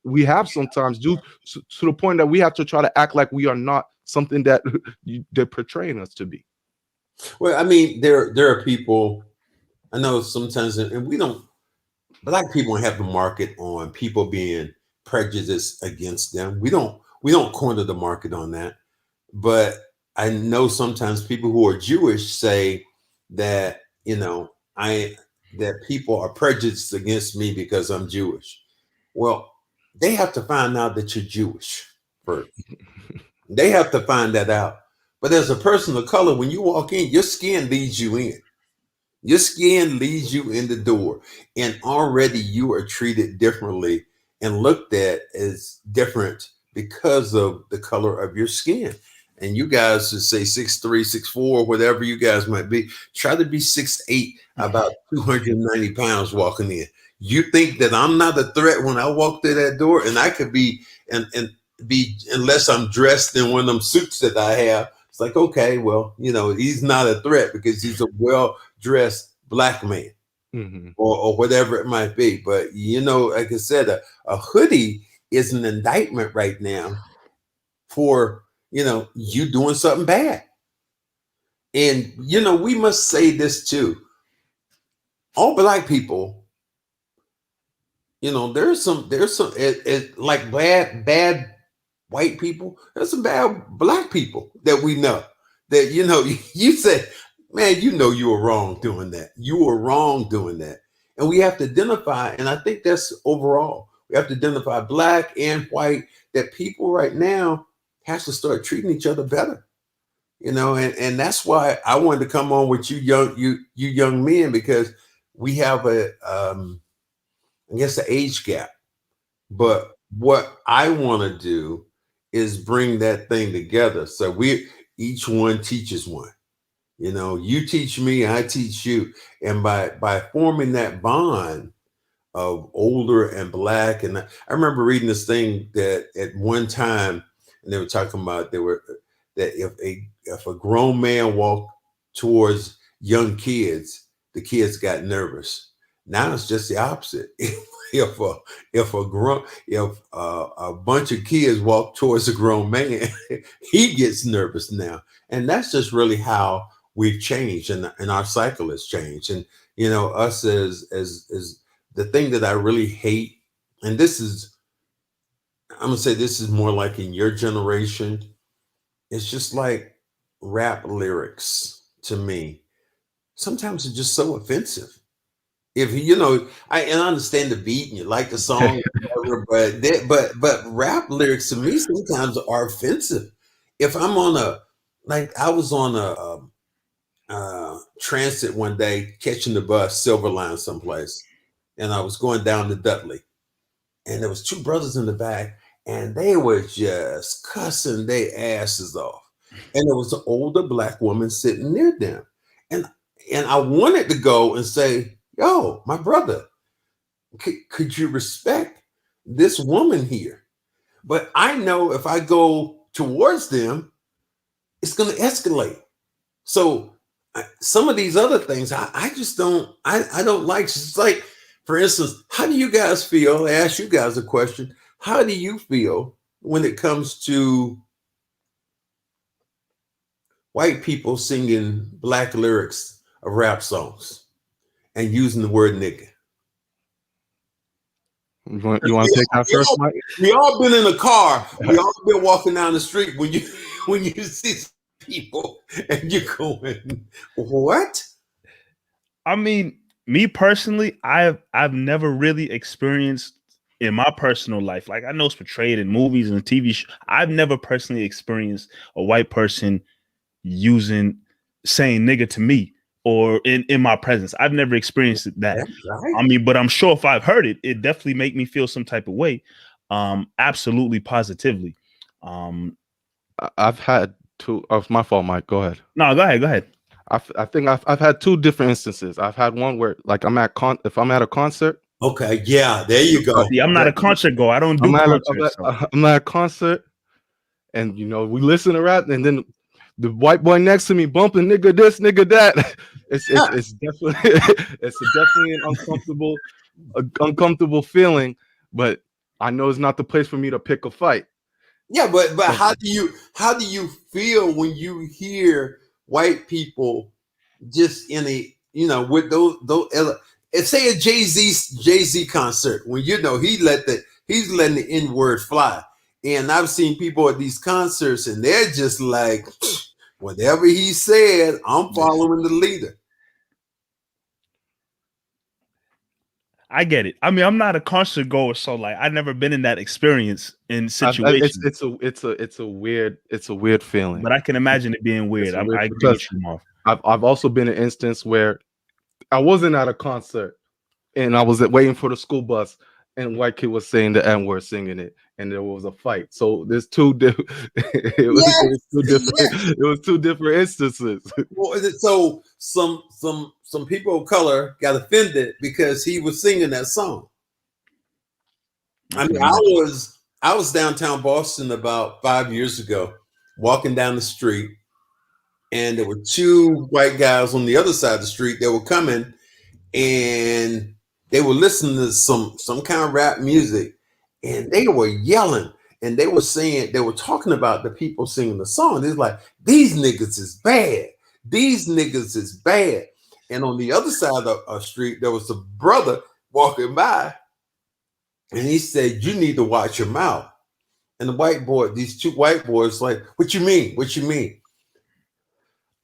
we have sometimes, due to the point that we have to try to act like we are not something that they're portraying us to be. Well, I mean, there are people, I know sometimes, and black people have the market on people being prejudiced against them. We don't corner the market on that. But I know sometimes people who are Jewish say that, that people are prejudiced against me because I'm Jewish. Well, they have to find out that you're Jewish first. They have to find that out. But as a person of color, when you walk in, your skin leads you in. Your skin leads you in the door, and already you are treated differently and looked at as different because of the color of your skin. And you guys should say 6'3", 6'4", whatever you guys might be. Try to be 6'8", about 290 pounds walking in. You think that I'm not a threat when I walk through that door, and I could be and be, unless I'm dressed in one of them suits that I have. It's like, okay, well, he's not a threat because he's a well-dressed black man, or whatever it might be. But, like I said, a hoodie is an indictment right now for, you doing something bad. And, we must say this too. All black people, there's some like bad white people. There's some bad black people that we know that, you said, man, you were wrong doing that. You were wrong doing that. And we have to identify, and I think that's overall, we have to identify black and white, that people right now have to start treating each other better. And that's why I wanted to come on with you young men, because we have I guess an age gap. But what I want to do is bring that thing together. So each one teaches one. You teach me, I teach you. And by forming that bond of older and black, and I remember reading this thing that at one time, and they were talking about that if a grown man walked towards young kids, the kids got nervous. Now it's just the opposite. If a bunch of kids walk towards a grown man, he gets nervous now. And that's just really how we've changed, and our cycle has changed. And us as the thing that I really hate, and I'm gonna say this is more like in your generation, it's just like rap lyrics to me. Sometimes it's just so offensive. If I understand the beat and you like the song, whatever, but rap lyrics to me sometimes are offensive. If I'm I was on a transit one day, catching the bus, Silver Line someplace, and I was going down to Dudley, and there was two brothers in the back, and they were just cussing their asses off. And there was an older black woman sitting near them, and I wanted to go and say, yo, my brother, could you respect this woman here? But I know if I go towards them, it's going to escalate. So some of these other things, I just don't, I don't like. It's like, for instance, how do you guys feel? I ask you guys a question. How do you feel when it comes to white people singing black lyrics of rap songs and using the word nigga. You want to take that first, Mike? We all been in a car. We all been walking down the street when you see people and you're going, what? I mean, me personally, I've never really experienced in my personal life. Like I know it's portrayed in movies and TV shows. I've never personally experienced a white person saying nigga to me or in my presence. I've never experienced that. Right. I mean, but I'm sure if I've heard it, it definitely make me feel some type of way. Absolutely, positively. I've had two. Oh, it's my fault, Mike. Go ahead. No, go ahead. I think I've had two different instances. I've had one where like if I'm at a concert. Okay, yeah, there you go. See, I'm not a concert goer. I don't do concerts. I'm not a concert, and you know we listen to rap, and then the white boy next to me bumping nigga this, nigga that. It's definitely an uncomfortable feeling. But I know it's not the place for me to pick a fight. Yeah, but how do you feel when you hear white people just in a with those say a Jay-Z concert when he's letting the N-word fly, and I've seen people at these concerts and they're just like whatever he said, I'm following the leader. I get it. I mean, I'm not a concert goer, so like I've never been in that experience in situations. It's a weird feeling. But I can imagine it being weird. I agree with you, Marv. I've also been in an instance where I wasn't at a concert and I was waiting for the school bus and white kid was saying the N-word, singing it, and there was a fight. So there's two different. It was two different instances. Well, so some people of color got offended because he was singing that song. I mean, I was downtown Boston about 5 years ago, walking down the street, and there were two white guys on the other side of the street that were coming, and they were listening to some kind of rap music, and they were yelling, and they were talking about the people singing the song. They're like, these niggas is bad. These niggas is bad. And on the other side of the street, there was a brother walking by, and he said, you need to watch your mouth. And these two white boys like, what you mean? What you mean?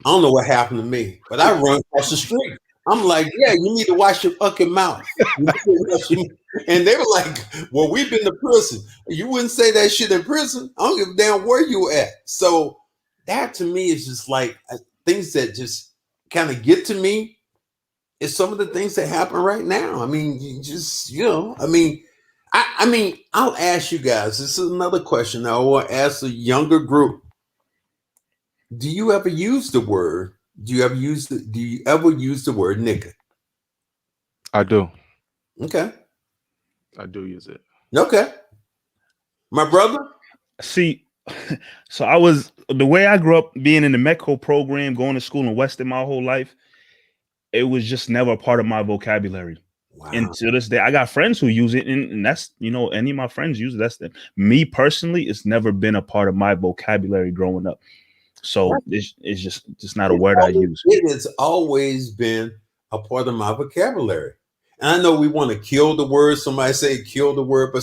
I don't know what happened to me, but I run across the street. I'm like, yeah, you need to wash your fucking mouth. And they were like, well, we've been to prison. You wouldn't say that shit in prison. I don't give a damn where you at. So that to me is just like things that just kind of get to me is some of the things that happen right now. I mean, I mean, I'll ask you guys. This is another question I want to ask a younger group. Do you ever use the word? Do you ever use the word nigga? I do. Okay. I do use it. Okay. My brother? See, so the way I grew up being in the Metco program, going to school in Weston my whole life, it was just never a part of my vocabulary. Wow. And to this day, I got friends who use it, and that's, any of my friends use it. That's them. Me personally, it's never been a part of my vocabulary growing up. So it's just not a word I use. It has always been a part of my vocabulary. And I know we want to kill the word. Somebody say kill the word, but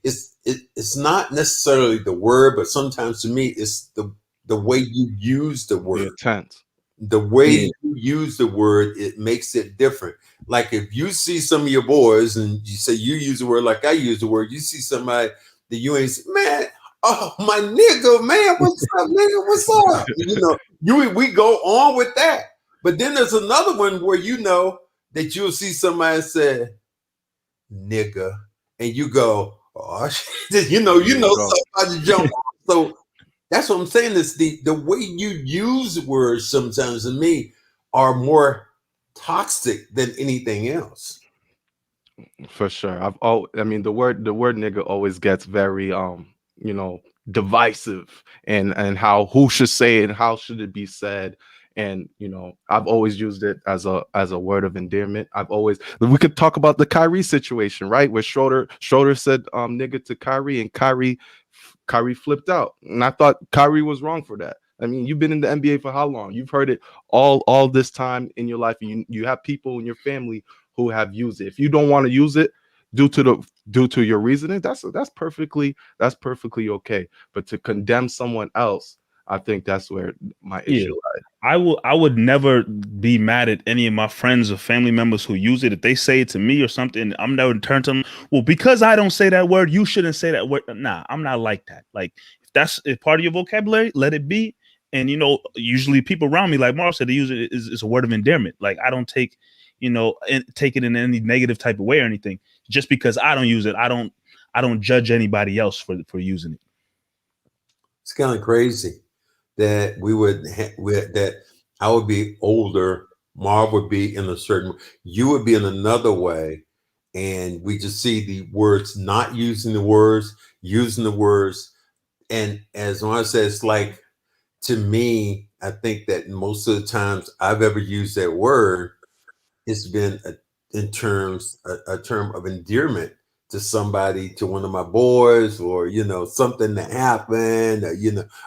it's not necessarily the word, but sometimes to me, it's the way you use the word. The intent. The way you use the word, it makes it different. Like if you see some of your boys and you say you use the word like I use the word, you see somebody that you ain't say, man, oh my nigga, man, what's up, nigga? What's up? We go on with that. But then there's another one where that you'll see somebody say nigga, and you go, oh shit, somebody jump. So that's what I'm saying. Is the way you use words sometimes to me are more toxic than anything else. For sure. The word nigga always gets very divisive and who should say it and how should it be said. And I've always used it as a word of endearment. We could talk about the Kyrie situation, right? Where Schroeder said nigga to Kyrie, and Kyrie flipped out. And I thought Kyrie was wrong for that. I mean, you've been in the NBA for how long? You've heard it all this time in your life. You have people in your family who have used it. If you don't want to use it due to your reasoning, that's perfectly okay. But to condemn someone else, I think that's where my issue lies. I would never be mad at any of my friends or family members who use it. If they say it to me or something, I'm never turn to them. Well, because I don't say that word, you shouldn't say that word. Nah, I'm not like that. Like if part of your vocabulary, let it be. And usually people around me, like Marv said, they use it as a word of endearment. Like I don't take it in any negative type of way or anything. Just because I don't use it, I don't judge anybody else for using it. It's kind of crazy that that I would be older, Marv would be in a certain, you would be in another way, and we just see the words, not using the words, using the words. And as Juan says, it's like, to me, I think that most of the times I've ever used that word, it's been a term of endearment to somebody, to one of my boys, or something that happened, or,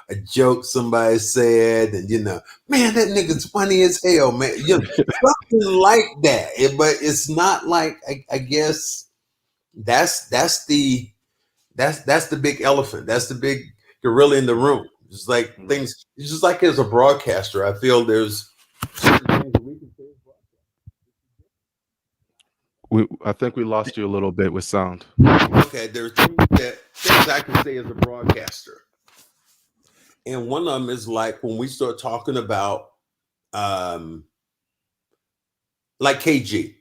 a joke somebody said, and man, that nigga's funny as hell, man. Something like that. But it's not like, I guess that's the big elephant. That's the big gorilla in the room. It's like things. It's just like as a broadcaster, I feel there's certain things that we can say as broadcasters. I think we lost you a little bit with sound. Okay, there's things I can say as a broadcaster, and one of them is like when we start talking about, like KG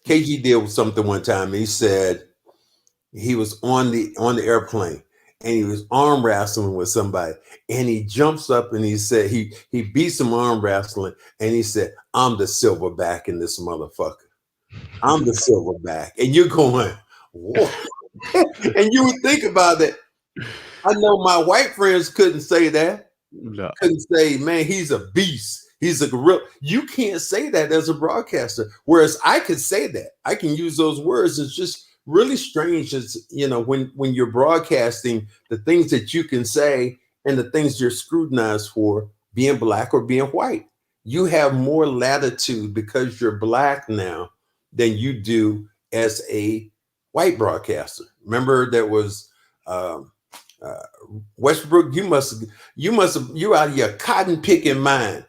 did something one time. He said he was on the airplane and he was arm wrestling with somebody, and he jumps up and he said he beat some arm wrestling, and he said, "I'm the silverback in this motherfucker. I'm the silverback." And you're going, whoa. And you would think about it. I know my white friends couldn't say that. No. Couldn't say, man, he's a beast. He's a gorilla. You can't say that as a broadcaster. Whereas I could say that. I can use those words. It's just really strange. It's, when you're broadcasting, the things that you can say and the things you're scrutinized for, being black or being white. You have more latitude because you're black now than you do as a white broadcaster. Remember, there was Westbrook. You out of your cotton picking mind,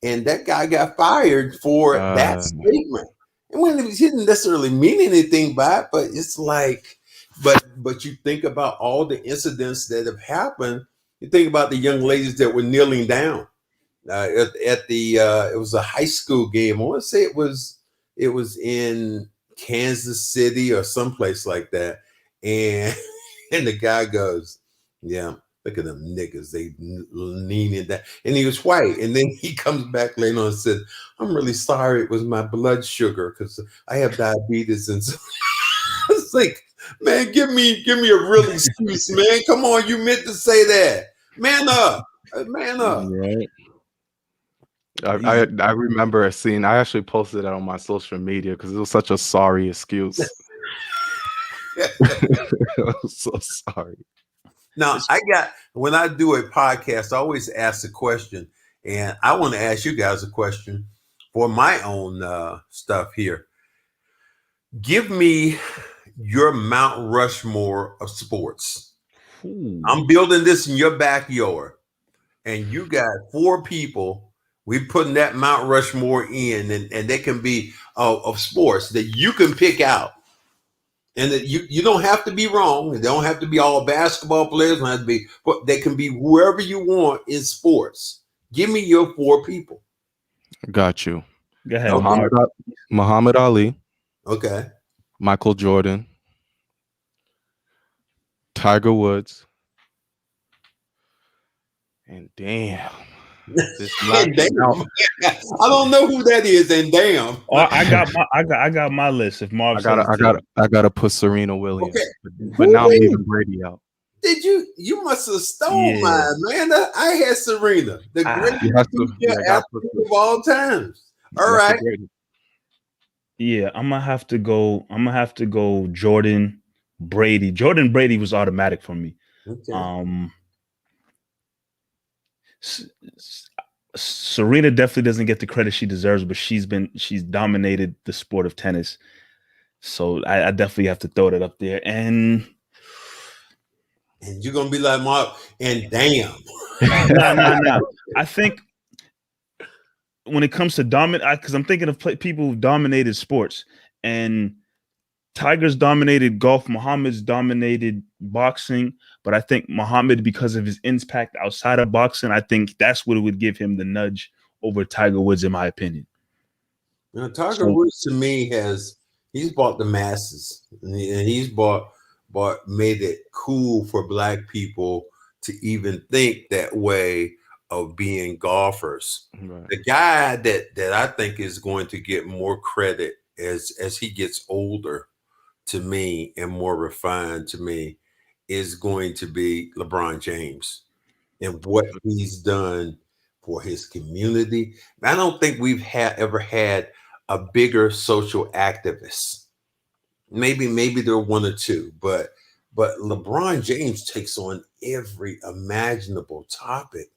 and that guy got fired for that statement. And when he didn't necessarily mean anything by it, but it's like, but you think about all the incidents that have happened. You think about the young ladies that were kneeling down at the it was a high school game. I want to say it was in Kansas City or someplace like that. And the guy goes, "Yeah, look at them niggas. They leaning that." And he was white. And then he comes back later on and said, "I'm really sorry. It was my blood sugar because I have diabetes." And so it's like, man, give me a real excuse, man. Come on, you meant to say that. Man up. Man up. Right. I remember a scene. I actually posted that on my social media because it was such a sorry excuse. I'm so sorry. Now, when I do a podcast, I always ask a question, and I want to ask you guys a question for my own stuff here. Give me your Mount Rushmore of sports. I'm building this in your backyard, and you got 4 people. We're putting that Mount Rushmore in, and they can be of sports that you can pick out. And that you don't have to be wrong. They don't have to be all basketball players. Don't have to be, but they can be whoever you want in sports. Give me your 4 people. Got you. Go ahead. Okay. Muhammad Ali. Okay. Michael Jordan. Tiger Woods. And damn. This And damn. I don't know who that is. And damn. Oh, I got my list. If Marv, I gotta put Serena Williams, Okay. but now I'm leaving Brady out. Did you must have stole mine, man. I had Serena, the greatest athlete of all times. All right. Yeah, I'm gonna have to go Jordan, Brady. Jordan Brady was automatic for me. Okay. Serena definitely doesn't get the credit she deserves, but she's dominated the sport of tennis. So I definitely have to throw that up there. And you're gonna be like, Mark, and damn. Nah. I think when it comes to dominate, because I'm thinking of people who dominated sports, and Tiger's dominated golf, Muhammad's dominated boxing, but I think Muhammad, because of his impact outside of boxing, I think that's what would give him the nudge over Tiger Woods, in my opinion. You know, Tiger Woods to me he's bought the masses, and he's made it cool for Black people to even think that way of being golfers. Right. The guy that I think is going to get more credit as he gets older, to me, and more refined to me, is going to be LeBron James and what he's done for his community. I don't think we've ever had a bigger social activist. Maybe there are one or two, but LeBron James takes on every imaginable topic,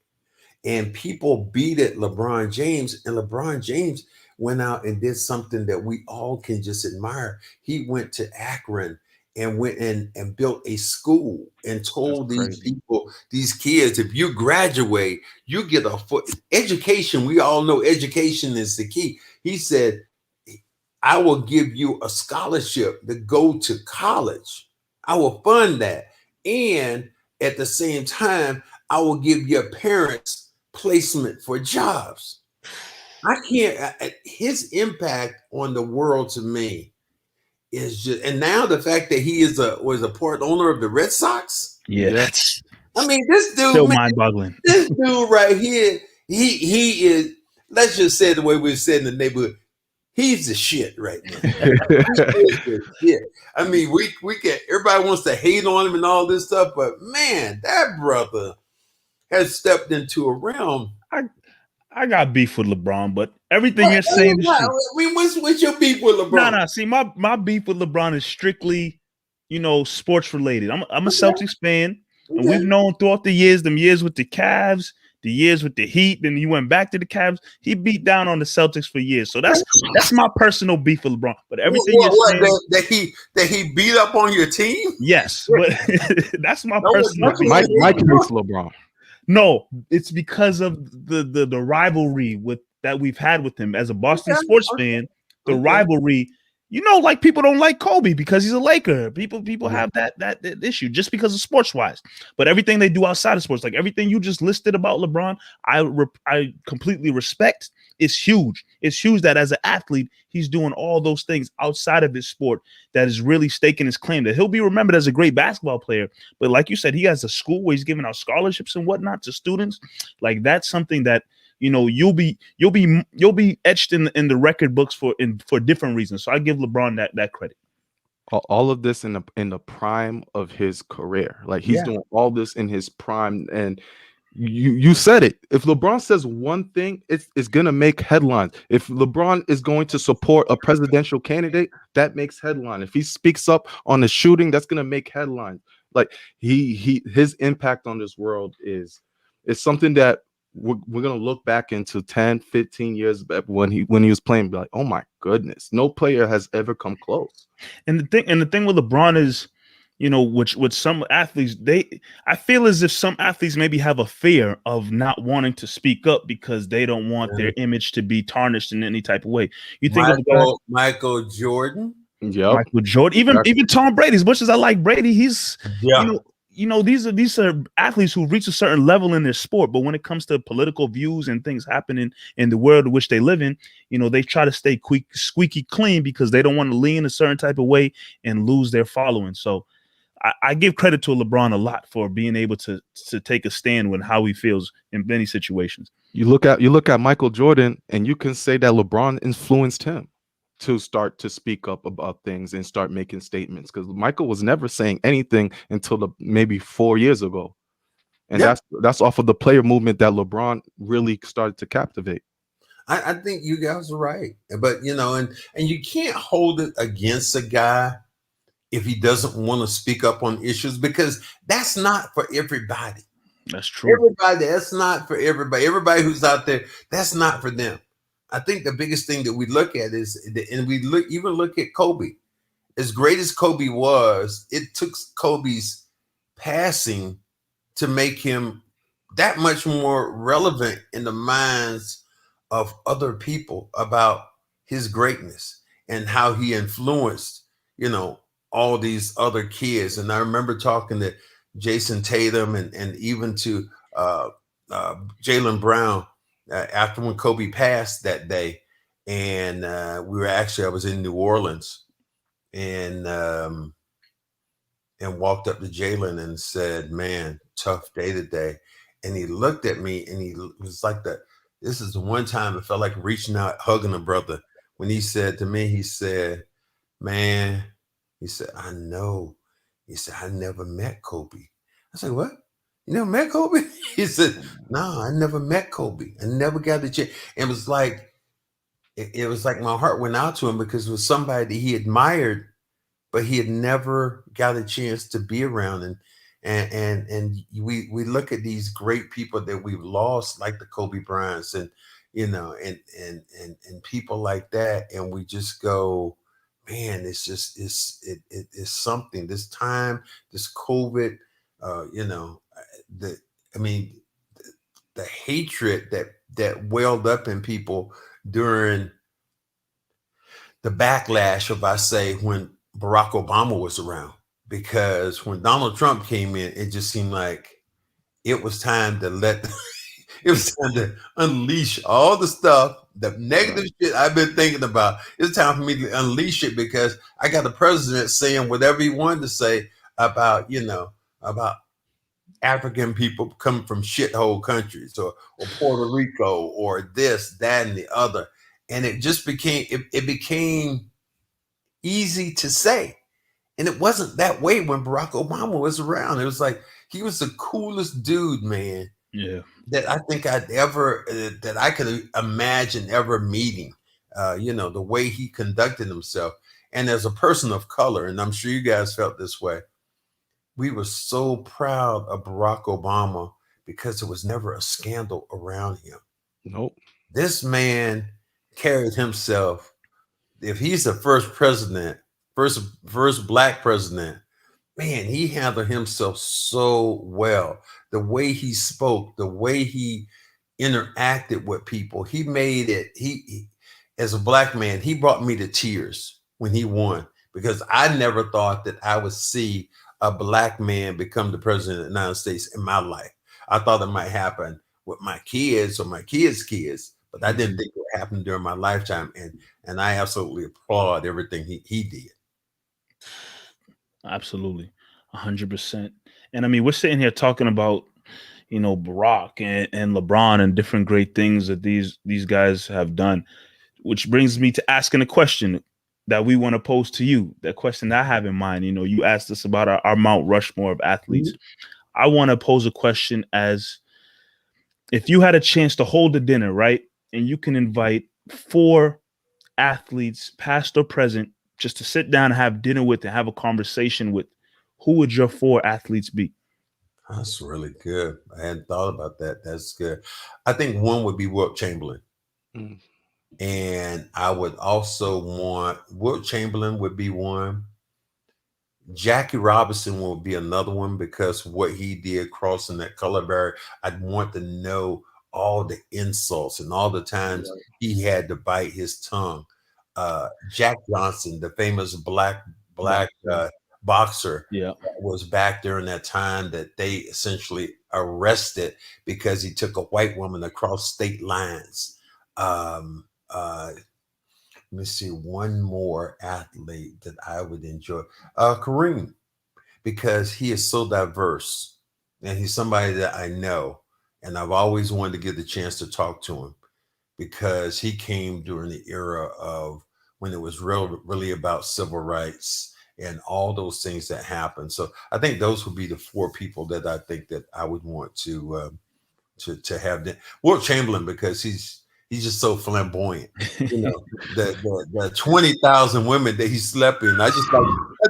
and people beat at LeBron James, and LeBron James went out and did something that we all can just admire. He went to Akron and went and built a school and told these people, these kids, if you graduate, you get a foot. Education, we all know education is the key. He said, I will give you a scholarship to go to college. I will fund that. And at the same time, I will give your parents placement for jobs. His impact on the world to me is just, and now the fact that he was a part owner of the Red Sox. Yeah, this dude, still mind-boggling. This dude right here, he is. Let's just say it the way we said in the neighborhood. He's the shit right now. He is the shit. I mean, we can. Everybody wants to hate on him and all this stuff, but man, that brother has stepped into a realm. I got beef with LeBron, but everything you're saying is true. I mean, what's your beef with LeBron? No. See, my beef with LeBron is strictly, sports related. I'm a Celtics fan, and we've known throughout the years, them years with the Cavs, the years with the Heat, then he went back to the Cavs. He beat down on the Celtics for years, so that's my personal beef with LeBron. But everything you're saying, that he beat up on your team, yes, but that's my personal beef. Mike hates LeBron. No, it's because of the rivalry that we've had with him as a Boston sports fan. The rivalry, like people don't like Kobe because he's a Laker. People have that issue just because of sports wise. But everything they do outside of sports, like everything you just listed about LeBron, I completely respect. It's huge. It's huge that as an athlete, he's doing all those things outside of his sport that is really staking his claim that he'll be remembered as a great basketball player. But like you said, he has a school where he's giving out scholarships and whatnot to students. Like that's something that you'll be etched in the record books for different reasons. So I give LeBron that credit. All of this in the prime of his career. Like he's doing all this in his prime, and you said it. If LeBron says one thing, it's gonna make headlines. If LeBron is going to support a presidential candidate, that makes headline. If he speaks up on the shooting, that's gonna make headlines. Like his impact on this world is something that we're gonna look back into 10, 15 years when he was playing, be like, oh my goodness, no player has ever come close. And the thing with LeBron is, which with some athletes, I feel as if some athletes maybe have a fear of not wanting to speak up because they don't want their image to be tarnished in any type of way. You think of Michael Jordan? Yeah, Michael Jordan, even Tom Brady. As much as I like Brady, he's these are athletes who reach a certain level in their sport, but when it comes to political views and things happening in the world in which they live in, they try to stay squeaky clean because they don't want to lean a certain type of way and lose their following. So I give credit to LeBron a lot for being able to take a stand with how he feels in many situations. You look at Michael Jordan, and you can say that LeBron influenced him to start to speak up about things and start making statements, because Michael was never saying anything until maybe 4 years ago, and that's off of the player movement that LeBron really started to captivate. I think you guys are right, but and you can't hold it against a guy if he doesn't want to speak up on issues, because that's not for everybody. That's true. Everybody, that's not for everybody. Everybody who's out there, that's not for them. I think the biggest thing that we look at is, and we look at Kobe. As great as Kobe was, it took Kobe's passing to make him that much more relevant in the minds of other people about his greatness and how he influenced, all these other kids. And I remember talking to Jason Tatum and even to Jaylen Brown after when Kobe passed that day. And I was in New Orleans and walked up to Jaylen and said, "Man, tough day today." And he looked at me and he was like this is the one time it felt like reaching out, hugging a brother, when he said to me, he said, "Man," he said, "I know." He said, "I never met Kobe." I said, "What? You never met Kobe?" He said, "No, I never met Kobe. I never got the chance." It was like my heart went out to him because it was somebody that he admired, but he had never got a chance to be around. And we look at these great people that we've lost, like the Kobe Bryants and people like that, and we just go, man, it's something. This time, this COVID, the hatred that welled up in people during the backlash of, I say, when Barack Obama was around. Because when Donald Trump came in, it just seemed like it was time to it was time to unleash all the stuff, the negative shit I've been thinking about. It's time for me to unleash it because I got the president saying whatever he wanted to say about African people coming from shithole countries or Puerto Rico or this, that, and the other. And it just became easy to say. And it wasn't that way when Barack Obama was around. It was like he was the coolest dude, man. Yeah. That I think that I could imagine ever meeting. The way he conducted himself. And as a person of color, and I'm sure you guys felt this way, we were so proud of Barack Obama because there was never a scandal around him. Nope. This man carried himself. If he's the first president, first black president, man, he handled himself so well. The way he spoke, the way he interacted with people, he made it. He as a black man, he brought me to tears when he won, because I never thought that I would see a black man become the president of the United States in my life. I thought it might happen with my kids or my kids' kids, but I didn't think it would happen during my lifetime. And I absolutely applaud everything he did. Absolutely. 100%. And I mean, we're sitting here talking about, Barack and LeBron and different great things that these guys have done, which brings me to asking a question that we want to pose to you. That question that I have in mind, you asked us about our Mount Rushmore of athletes. Mm-hmm. I want to pose a question as if you had a chance to hold a dinner, right? And you can invite 4 athletes, past or present, just to sit down and have dinner with and have a conversation with, who would your 4 athletes be? That's really good. I hadn't thought about that. That's good. I think one would be Wilt Chamberlain. Mm. And I would also want Wilt Chamberlain would be one. Jackie Robinson will be another one, because what he did crossing that color barrier, I'd want to know all the insults and all the times he had to bite his tongue. Jack Johnson, the famous black boxer, was back during that time that they essentially arrested because he took a white woman across state lines. Let me see, one more athlete that I would enjoy. Kareem, because he is so diverse and he's somebody that I know, and I've always wanted to get the chance to talk to him, because he came during the era of when it was really about civil rights and all those things that happened. So I think those would be the 4 people that I think that I would want to have. Wilt Chamberlain, because he's just so flamboyant. The 20,000 women that he slept in. I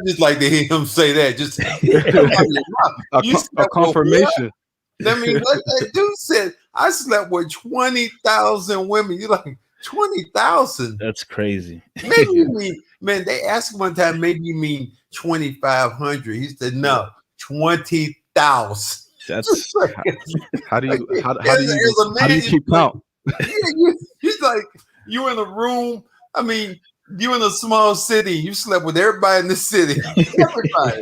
just like to hear him say that. Just a confirmation. I mean, what that dude said, I slept with 20,000 women. You're like, 20,000? That's crazy. Maybe you mean, man, they asked one time, maybe you mean 2,500. He said, no, 20,000. That's how do you keep count? He's like, you in a room. I mean, you in a small city. You slept with everybody in the city. Everybody.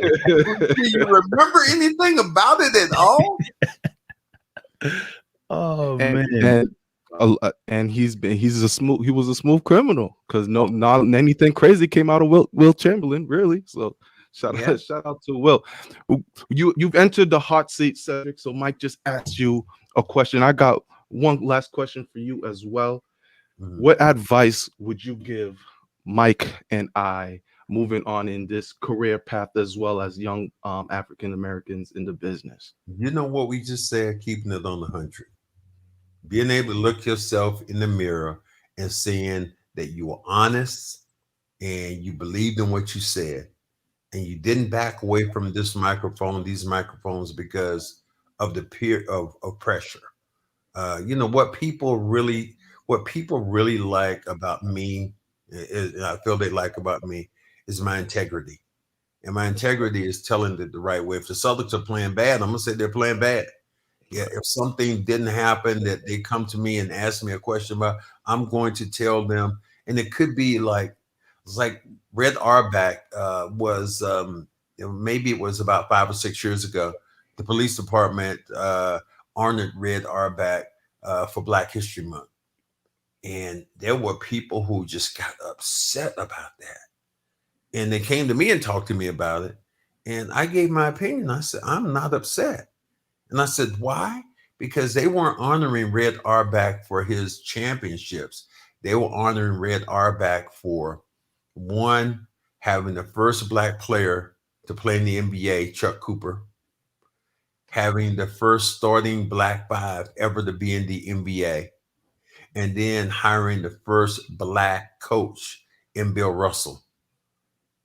Do you remember anything about it at all? Oh man. And he was a smooth criminal because not anything crazy came out of Will Chamberlain, really. So shout out to Will. You've entered the hot seat, Cedric. So Mike just asked you a question. I got one last question for you as well. Mm-hmm. What advice would you give Mike and I moving on in this career path as well as young African Americans in the business? You know what we just said, keeping it on 100. Being able to look yourself in the mirror and saying that you were honest and you believed in what you said and you didn't back away from these microphones because of the of pressure. You know what people really like about me, and I feel they like about me, is my integrity. And my integrity is telling it the right way. If the Celtics are playing bad, I'm gonna say they're playing bad. Yeah, if something didn't happen that they come to me and ask me a question about, I'm going to tell them. And it could be like Red Auerbach was maybe it was about 5 or 6 years ago. The police department honored Red Auerbach for Black History Month. And there were people who just got upset about that. And they came to me and talked to me about it. And I gave my opinion. I said, I'm not upset. And I said, why? Because they weren't honoring Red Auerbach for his championships. They were honoring Red Auerbach for, one, having the first Black player to play in the NBA, Chuck Cooper, having the first starting Black five ever to be in the NBA, and then hiring the first Black coach in Bill Russell.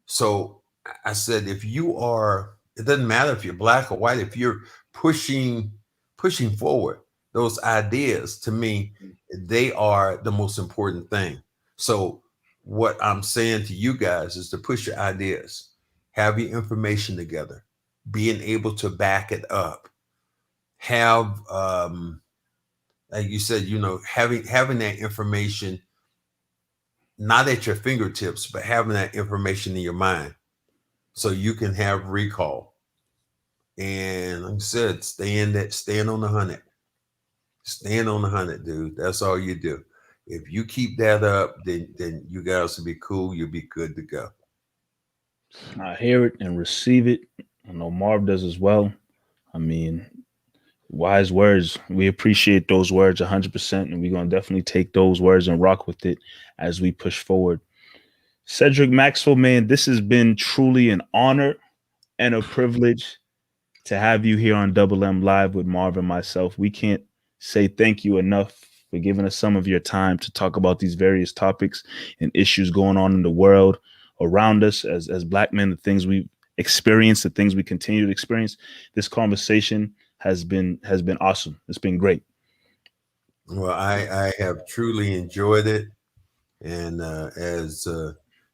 So I said, if you are, it doesn't matter if you're Black or white, if you're pushing forward those ideas, to me, they are the most important thing. So what I'm saying to you guys is to push your ideas, have your information together, being able to back it up, have, like you said, you know, having that information not at your fingertips, but having that information in your mind so you can have recall. And like I said, staying on the 100. Staying on the 100, dude. That's all you do. If you keep that up, then you guys will be cool. You'll be good to go. I hear it and receive it. I know Marv does as well. I mean, wise words. We appreciate those words 100%, and we're going to definitely take those words and rock with it as we push forward. Cedric Maxwell, man, this has been truly an honor and a privilege to have you here on Double M Live with Marv and myself. We can't say thank you enough for giving us some of your time to talk about these various topics and issues going on in the world around us as Black men, the things we experience, the things we continue to experience. This conversation has been awesome. It's been great. Well, I have truly enjoyed it. And as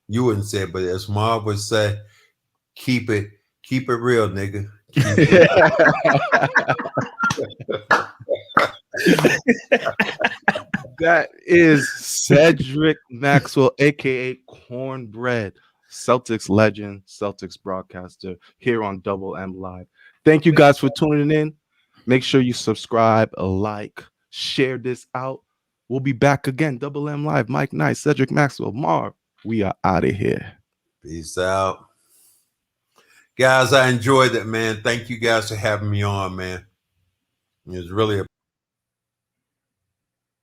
you wouldn't say it, but as Marv would say, keep it real, nigga. That is Cedric Maxwell, aka Cornbread, Celtics legend, Celtics broadcaster here on Double M Live. Thank you guys for tuning in. Make sure you subscribe, like, share this out. We'll be back again. Double M Live, Mike Knight, Cedric Maxwell, Marv. We are out of here. Peace out. Guys, I enjoyed it, man. Thank you guys for having me on, man. It was really a